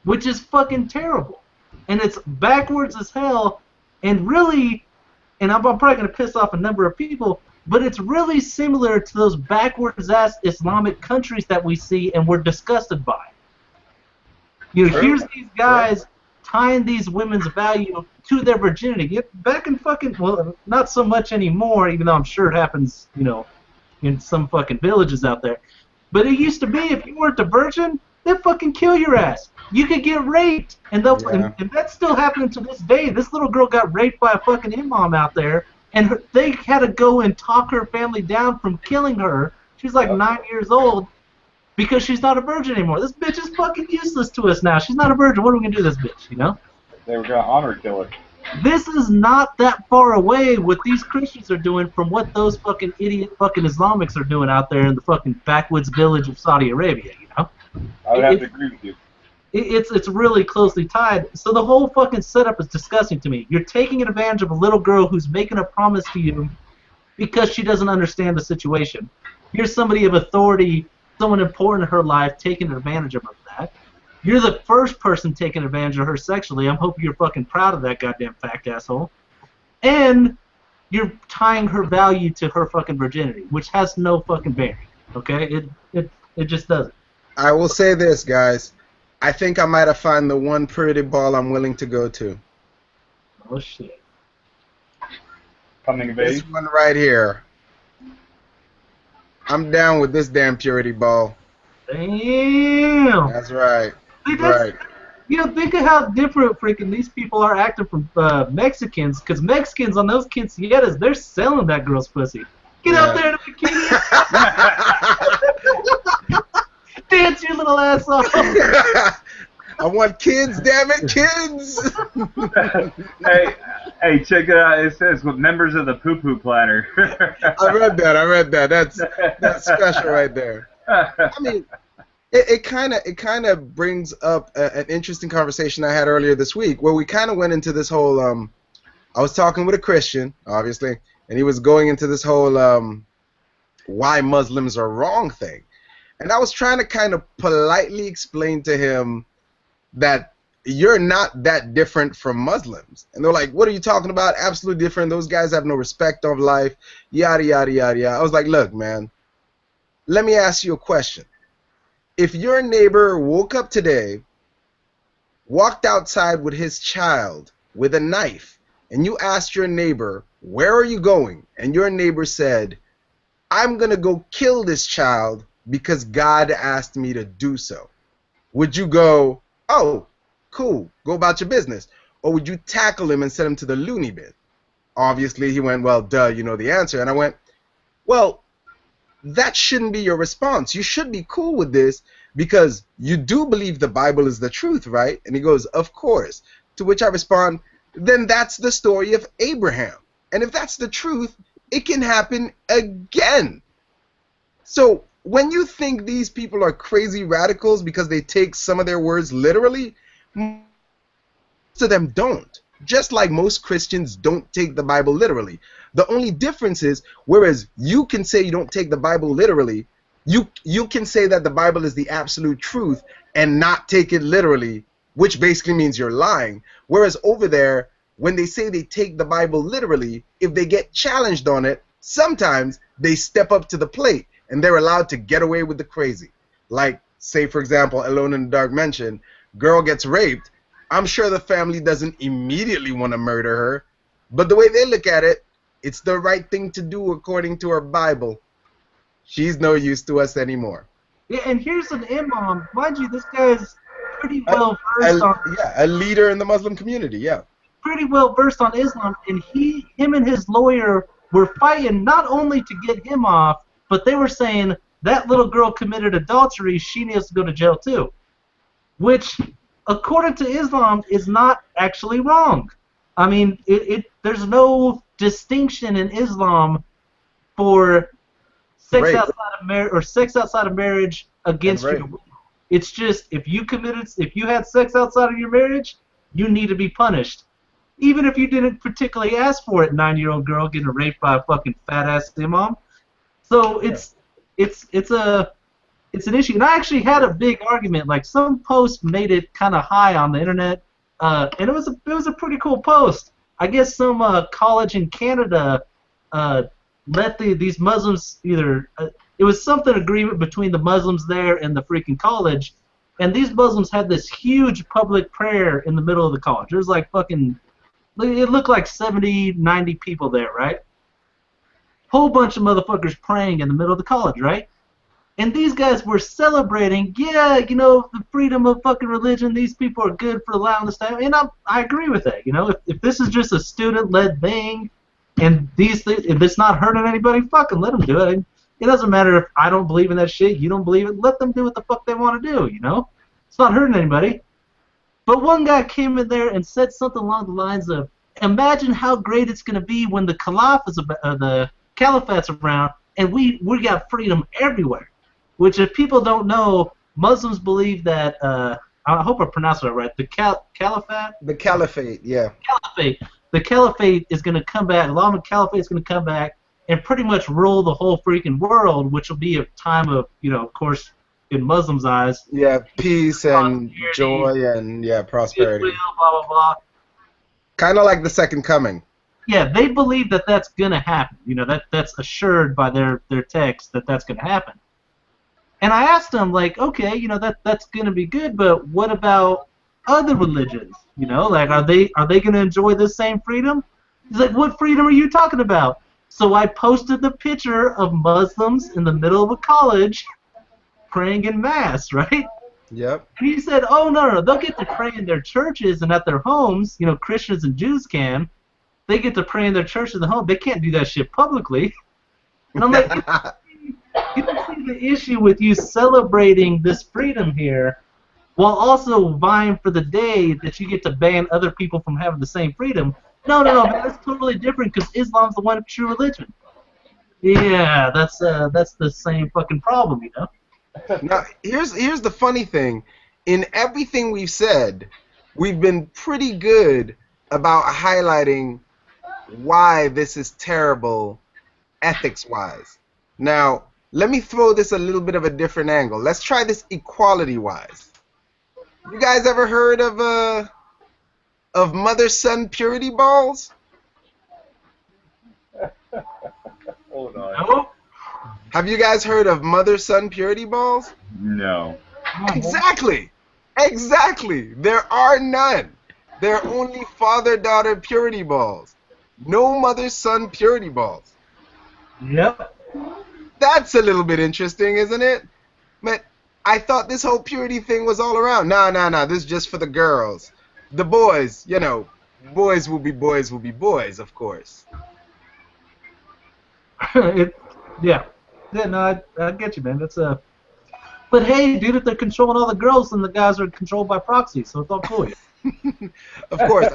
which is fucking terrible. And it's backwards as hell, and really, and I'm probably going to piss off a number of people, but it's really similar to those backwards-ass Islamic countries that we see and we're disgusted by. You know, here's these guys tying these women's value to their virginity. Back in fucking, well, not so much anymore, even though I'm sure it happens, you know, in some fucking villages out there. But it used to be, if you weren't a virgin, they'd fucking kill your ass. You could get raped, and and that's still happening to this day. This little girl got raped by a fucking imam out there, and they had to go and talk her family down from killing her. She's like 9 years old because she's not a virgin anymore. This bitch is fucking useless to us now. She's not a virgin. What are we gonna do with this bitch? You know? They were gonna honor kill her. This is not that far away what these Christians are doing from what those fucking idiot fucking Islamics are doing out there in the fucking backwoods village of Saudi Arabia. You know? I would have to agree with you. It's really closely tied. So the whole fucking setup is disgusting to me. You're taking advantage of a little girl who's making a promise to you because she doesn't understand the situation. Here's somebody of authority, someone important in her life, taking advantage of her for that. You're the first person taking advantage of her sexually. I'm hoping you're fucking proud of that goddamn fact, asshole. And you're tying her value to her fucking virginity, which has no fucking bearing. Okay? It just doesn't. I will say this, guys. I think I might have found the one purity ball I'm willing to go to. Oh, shit. Coming of age? This one right here. I'm down with this damn purity ball. Damn. That's right. See, Right. You know, think of how different freaking these people are acting from Mexicans, because Mexicans on those quinceañeras, they're selling that girl's pussy. Get out there in a bikini. Dance your little ass off. I want kids, damn it, kids. hey, check it out. It says with members of the Poo Poo Platter. I read that. That's special right there. I mean, it kind of brings up an interesting conversation I had earlier this week, where we kind of went into this whole. I was talking with a Christian, obviously, and he was going into this whole why Muslims are wrong thing. And I was trying to kind of politely explain to him that you're not that different from Muslims. And they're like, what are you talking about? Absolutely different. Those guys have no respect of life, yada, yada, yada, yada. I was like, look, man, let me ask you a question. If your neighbor woke up today, walked outside with his child with a knife, and you asked your neighbor, where are you going? And your neighbor said, I'm going to go kill this child because God asked me to do so. Would you go, oh, cool, go about your business? Or would you tackle him and send him to the loony bin? Obviously, he went, well, duh, you know the answer. And I went, well, that shouldn't be your response. You should be cool with this because you do believe the Bible is the truth, right? And he goes, of course. To which I respond, then that's the story of Abraham. And if that's the truth, it can happen again. So when you think these people are crazy radicals because they take some of their words literally, most of them don't. Just like most Christians don't take the Bible literally. The only difference is, whereas you can say you don't take the Bible literally, you can say that the Bible is the absolute truth and not take it literally, which basically means you're lying. Whereas over there, when they say they take the Bible literally, if they get challenged on it, sometimes they step up to the plate and they're allowed to get away with the crazy. Like, say, for example, Alone in the Dark mentioned, girl gets raped, I'm sure the family doesn't immediately want to murder her, but the way they look at it, it's the right thing to do according to our Bible. She's no use to us anymore. Yeah, and here's an imam. Mind you, this guy's pretty A, well versed on a leader in the Muslim community, yeah. Islam, and him and his lawyer were fighting not only to get him off, but they were saying that little girl committed adultery, she needs to go to jail too. Which, according to Islam, is not actually wrong. I mean, there's no distinction in Islam for sex Rape. outside of marriage or sex outside of marriage against And your rape. will. It's just if you had sex outside of your marriage, you need to be punished. Even if you didn't particularly ask for it, 9-year-old girl getting raped by a fucking fat ass imam. So it's an issue. And I actually had a big argument. Like some post made it kind of high on the internet, and it was a pretty cool post. I guess some college in Canada let these Muslims either it was something agreement between the Muslims there and the freaking college, and these Muslims had this huge public prayer in the middle of the college. There was like fucking, it looked like 70, 90 people there, right? Whole bunch of motherfuckers praying in the middle of the college, right? And these guys were celebrating, yeah, you know, the freedom of fucking religion. These people are good for allowing this to happen. And I agree with that. You know, if this is just a student-led thing, and if it's not hurting anybody, fucking let them do it. It doesn't matter if I don't believe in that shit, you don't believe it. Let them do what the fuck they want to do. You know, it's not hurting anybody. But one guy came in there and said something along the lines of, "Imagine how great it's going to be when the caliphate's around, and we got freedom everywhere." Which, if people don't know, Muslims believe that, I hope I pronounced it right, the caliphate? The caliphate, yeah. Caliphate. The caliphate is going to come back, the Islamic caliphate is going to come back and pretty much rule the whole freaking world, which will be a time of, you know, of course, in Muslims' eyes. Yeah, peace and joy and, yeah, prosperity. Goodwill, blah, blah, blah. Kind of like the second coming. Yeah, they believe that that's going to happen. You know, that's assured by their text that that's going to happen. And I asked him, like, okay, you know, that's going to be good, but what about other religions? You know, like, are they going to enjoy this same freedom? He's like, what freedom are you talking about? So I posted the picture of Muslims in the middle of a college praying in mass, right? Yep. And he said, oh, no, they'll get to pray in their churches and at their homes. You know, Christians and Jews can. They get to pray in their churches and home. They can't do that shit publicly. And I'm like, you don't see the issue with you celebrating this freedom here while also vying for the day that you get to ban other people from having the same freedom. No, man, that's totally different because Islam's the one true religion. Yeah, that's the same fucking problem, you know? Now, here's the funny thing. In everything we've said, we've been pretty good about highlighting why this is terrible ethics-wise. Now, let me throw this a little bit of a different angle. Let's try this equality-wise. You guys ever heard of mother-son purity balls? Hold on. No? Have you guys heard of mother-son purity balls? No. Exactly. There are none. There are only father-daughter purity balls. No mother-son purity balls. Yep. That's a little bit interesting, isn't it? But I thought this whole purity thing was all around. No. This is just for the girls. The boys, you know, boys will be boys, of course. Yeah, no, I get you, man. That's a. But hey, dude, if they're controlling all the girls, then the guys are controlled by proxy, so it's all cool. Of course.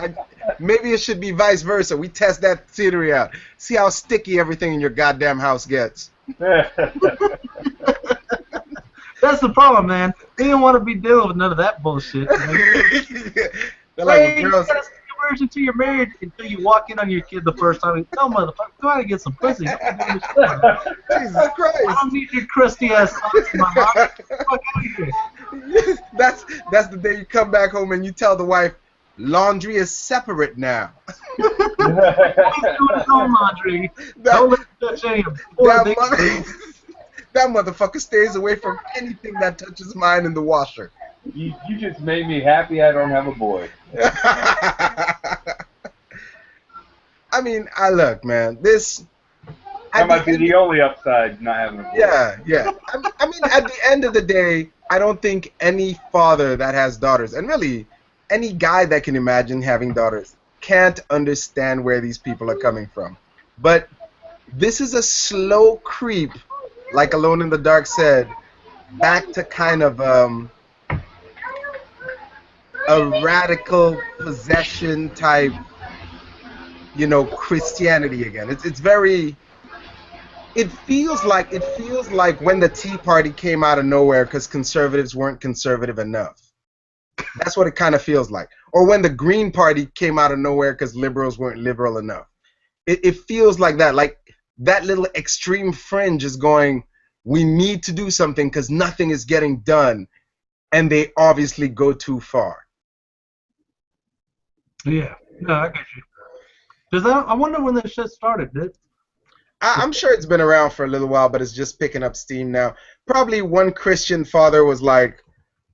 Maybe it should be vice versa. We test that theory out. See how sticky everything in your goddamn house gets. That's the problem, man. They didn't want to be dealing with none of that bullshit. They're like, Hey, girls. you gotta stay a virgin until you're married, until you walk in on your kid the first time. No, motherfucker, go out and get some pussy. Jesus Christ. I don't need your crusty ass socks in my house. Fuck out of here. That's the day you come back home and you tell the wife, laundry is separate now. He's doing his own laundry. Don't let him touch any of it. That motherfucker stays away from anything that touches mine in the washer. You just made me happy I don't have a boy. I mean, I look, man. This That at might the be end, the only upside not having a boy. yeah, yeah. I mean, at the end of the day, I don't think any father that has daughters, and really any guy that can imagine having daughters, can't understand where these people are coming from. But this is a slow creep, like Alone in the Dark said, back to kind of a radical possession type, Christianity again. It's very. It feels like when the Tea Party came out of nowhere because conservatives weren't conservative enough. That's what it kind of feels like. Or when the Green Party came out of nowhere because liberals weren't liberal enough. It feels like that. Like that little extreme fringe is going, we need to do something because nothing is getting done. And they obviously go too far. Yeah. No, I got you. Because I wonder when this shit started, dude. I'm sure it's been around for a little while, but it's just picking up steam now. Probably one Christian father was like,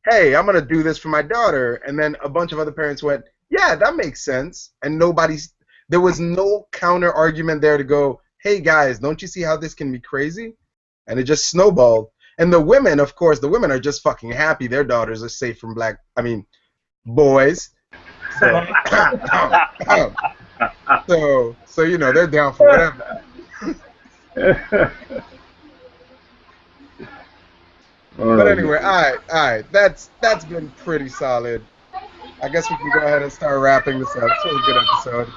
hey, I'm going to do this for my daughter. And then a bunch of other parents went, yeah, that makes sense. And there was no counter argument there to go, hey, guys, don't you see how this can be crazy? And it just snowballed. And the women, of course, are just fucking happy their daughters are safe from boys. So, they're down for whatever. But anyway, all right. That's been pretty solid. I guess we can go ahead and start wrapping this up. It's a good episode.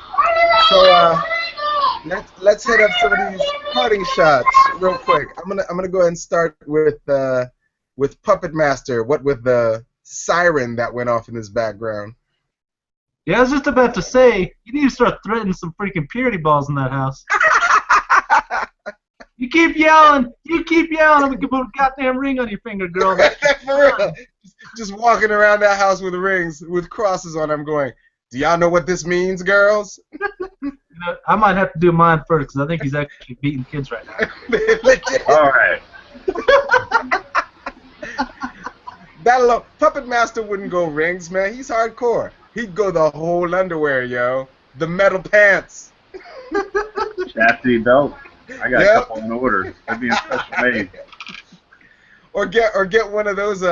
So let's hit up some of these parting shots real quick. I'm gonna go ahead and start with Puppet Master. What with the siren that went off in his background. Yeah, I was just about to say, you need to start threatening some freaking purity balls in that house. You keep yelling, I'm gonna put a goddamn ring on your finger, girl. For real. Just walking around that house with rings, with crosses on them going, do y'all know what this means, girls? I might have to do mine first, because I think he's actually beating kids right now. All right. Puppet Master wouldn't go rings, man. He's hardcore. He'd go the whole underwear, yo. The metal pants. Chastity belt. I got a couple in order. That'd be a special made. Or get one of those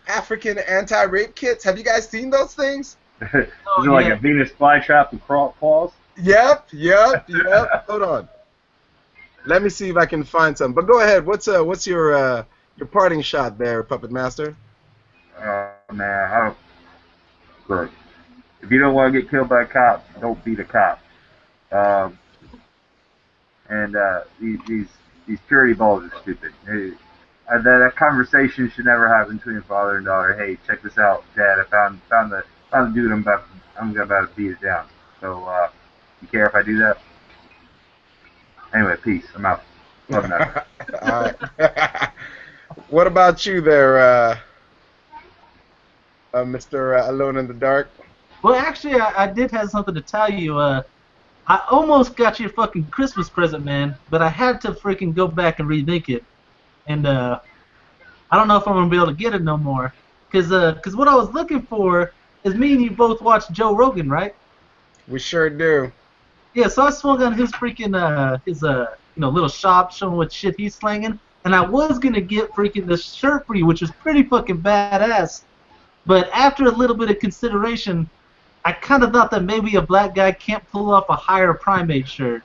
African anti-rape kits. Have you guys seen those things? Is it like a Venus flytrap with claws? Yep. Hold on. Let me see if I can find some. But go ahead. What's your parting shot there, Puppet Master? Man, look. If you don't want to get killed by a cop, don't be the cop. These purity balls are stupid. That conversation should never happen between a father and daughter. Hey, check this out, Dad. I found the dude. I'm about to beat it down. So, you care if I do that? Anyway, peace. I'm out. Love enough. All right. What about you there, Mr. Alone in the Dark? Well, actually, I did have something to tell you. I almost got you a fucking Christmas present, man, but I had to freaking go back and rethink it. And I don't know if I'm going to be able to get it no more. Because what I was looking for is me and you both watch Joe Rogan, right? We sure do. Yeah, so I swung on his freaking, little shop showing what shit he's slanging. And I was going to get freaking this shirt for you, which is pretty fucking badass. But after a little bit of consideration, I kind of thought that maybe a black guy can't pull off a higher primate shirt.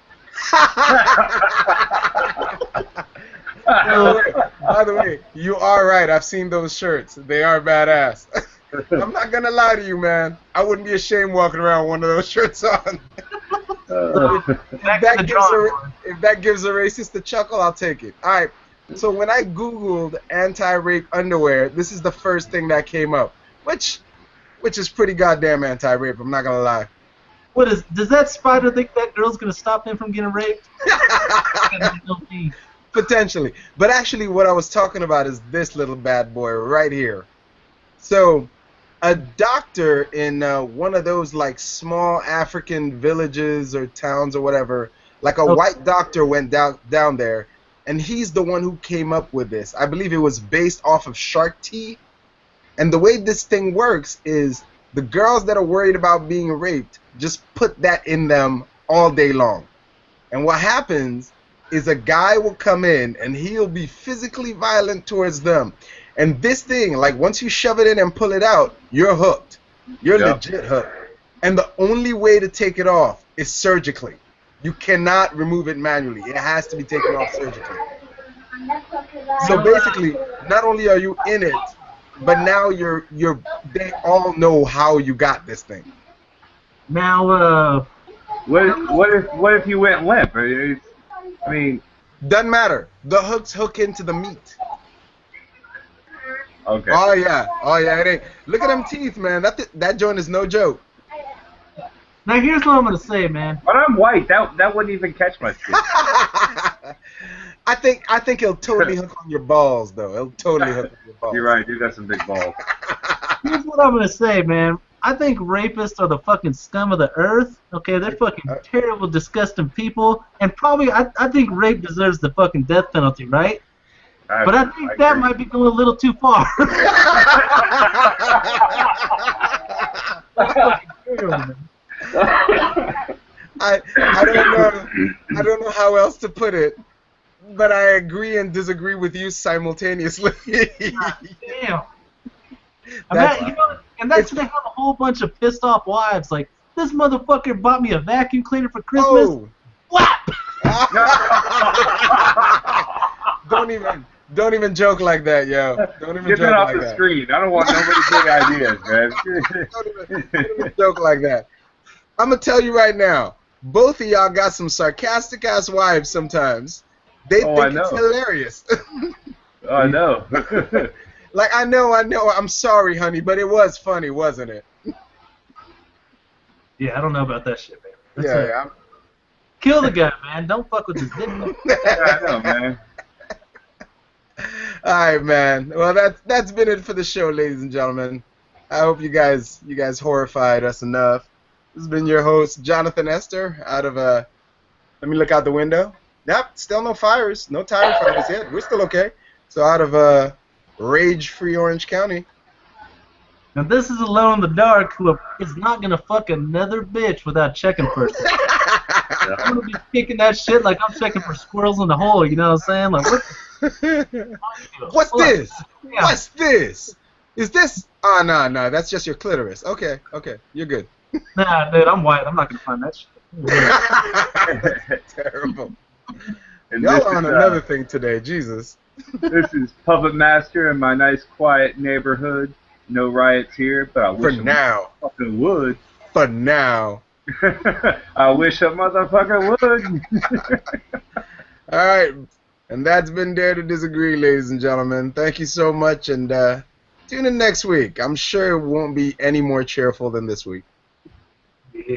By the way, you are right. I've seen those shirts. They are badass. I'm not going to lie to you, man. I wouldn't be ashamed walking around with one of those shirts on. If that gives a racist a chuckle, I'll take it. All right. So when I Googled anti-rape underwear, this is the first thing that came up, which is pretty goddamn anti-rape. I'm not gonna lie. Does that spider think that girl's gonna stop him from getting raped? Potentially, but actually, what I was talking about is this little bad boy right here. So, a doctor in one of those like small African villages or towns or whatever, like a white doctor went down there, and he's the one who came up with this. I believe it was based off of shark tea. And the way this thing works is the girls that are worried about being raped just put that in them all day long. And what happens is a guy will come in and he'll be physically violent towards them. And this thing, like once you shove it in and pull it out, you're hooked. You're legit hooked. And the only way to take it off is surgically. You cannot remove it manually. It has to be taken off surgically. So basically, not only are you in it, but now they all know how you got this thing. Now, what if you went limp? I mean, doesn't matter. The hooks hook into the meat. Okay. Oh yeah. It ain't. Look at them teeth, man. That joint is no joke. now here's what I'm gonna say, man. But I'm white. That wouldn't even catch my skin. I think it'll totally hook on your balls, though. It'll totally hook on your balls. You're right. You got some big balls. Here's what I'm gonna say, man. I think rapists are the fucking scum of the earth. Okay, they're fucking terrible, disgusting people, and probably I think rape deserves the fucking death penalty, right? But I think that might be going a little too far. I don't know how else to put it, but I agree and disagree with you simultaneously. Damn. And that's they have a whole bunch of pissed off wives. Like, this motherfucker bought me a vacuum cleaner for Christmas. Oh. Whap! Don't even joke like that, yo. Don't even Get joke that off like the that. screen. I don't want nobody's big ideas, man. Don't even joke like that. I'm gonna tell you right now. Both of y'all got some sarcastic ass wives sometimes. They think it's hilarious. Oh, I know. Like I know. I'm sorry, honey, but it was funny, wasn't it? Yeah, I don't know about that shit, man. Yeah. Kill the guy, man. Don't fuck with his dick. Yeah, I know, man. All right, man. Well, that's been it for the show, ladies and gentlemen. I hope you guys horrified us enough. This has been your host, Jonathan Esther, out of let me look out the window. Yep, still no fires, no tire fires yet. We're still okay. So out of rage-free Orange County. Now this is Alone in the Dark, who is not gonna fuck another bitch without checking first. I'm gonna be kicking that shit like I'm checking for squirrels in the hole. You know what I'm saying? Like what? What's this? Yeah. What's this? Is this? Oh, no, that's just your clitoris. Okay, you're good. Nah, dude, I'm white. I'm not gonna find that shit. Terrible. And Y'all this on is, another thing today, Jesus. This is Puppet Master in my nice, quiet neighborhood. No riots here, but I wish For now. a fucking would. For now. I wish a motherfucker would. All right. And that's been Dare to Disagree, ladies and gentlemen. Thank you so much, and tune in next week. I'm sure it won't be any more cheerful than this week. Yeah.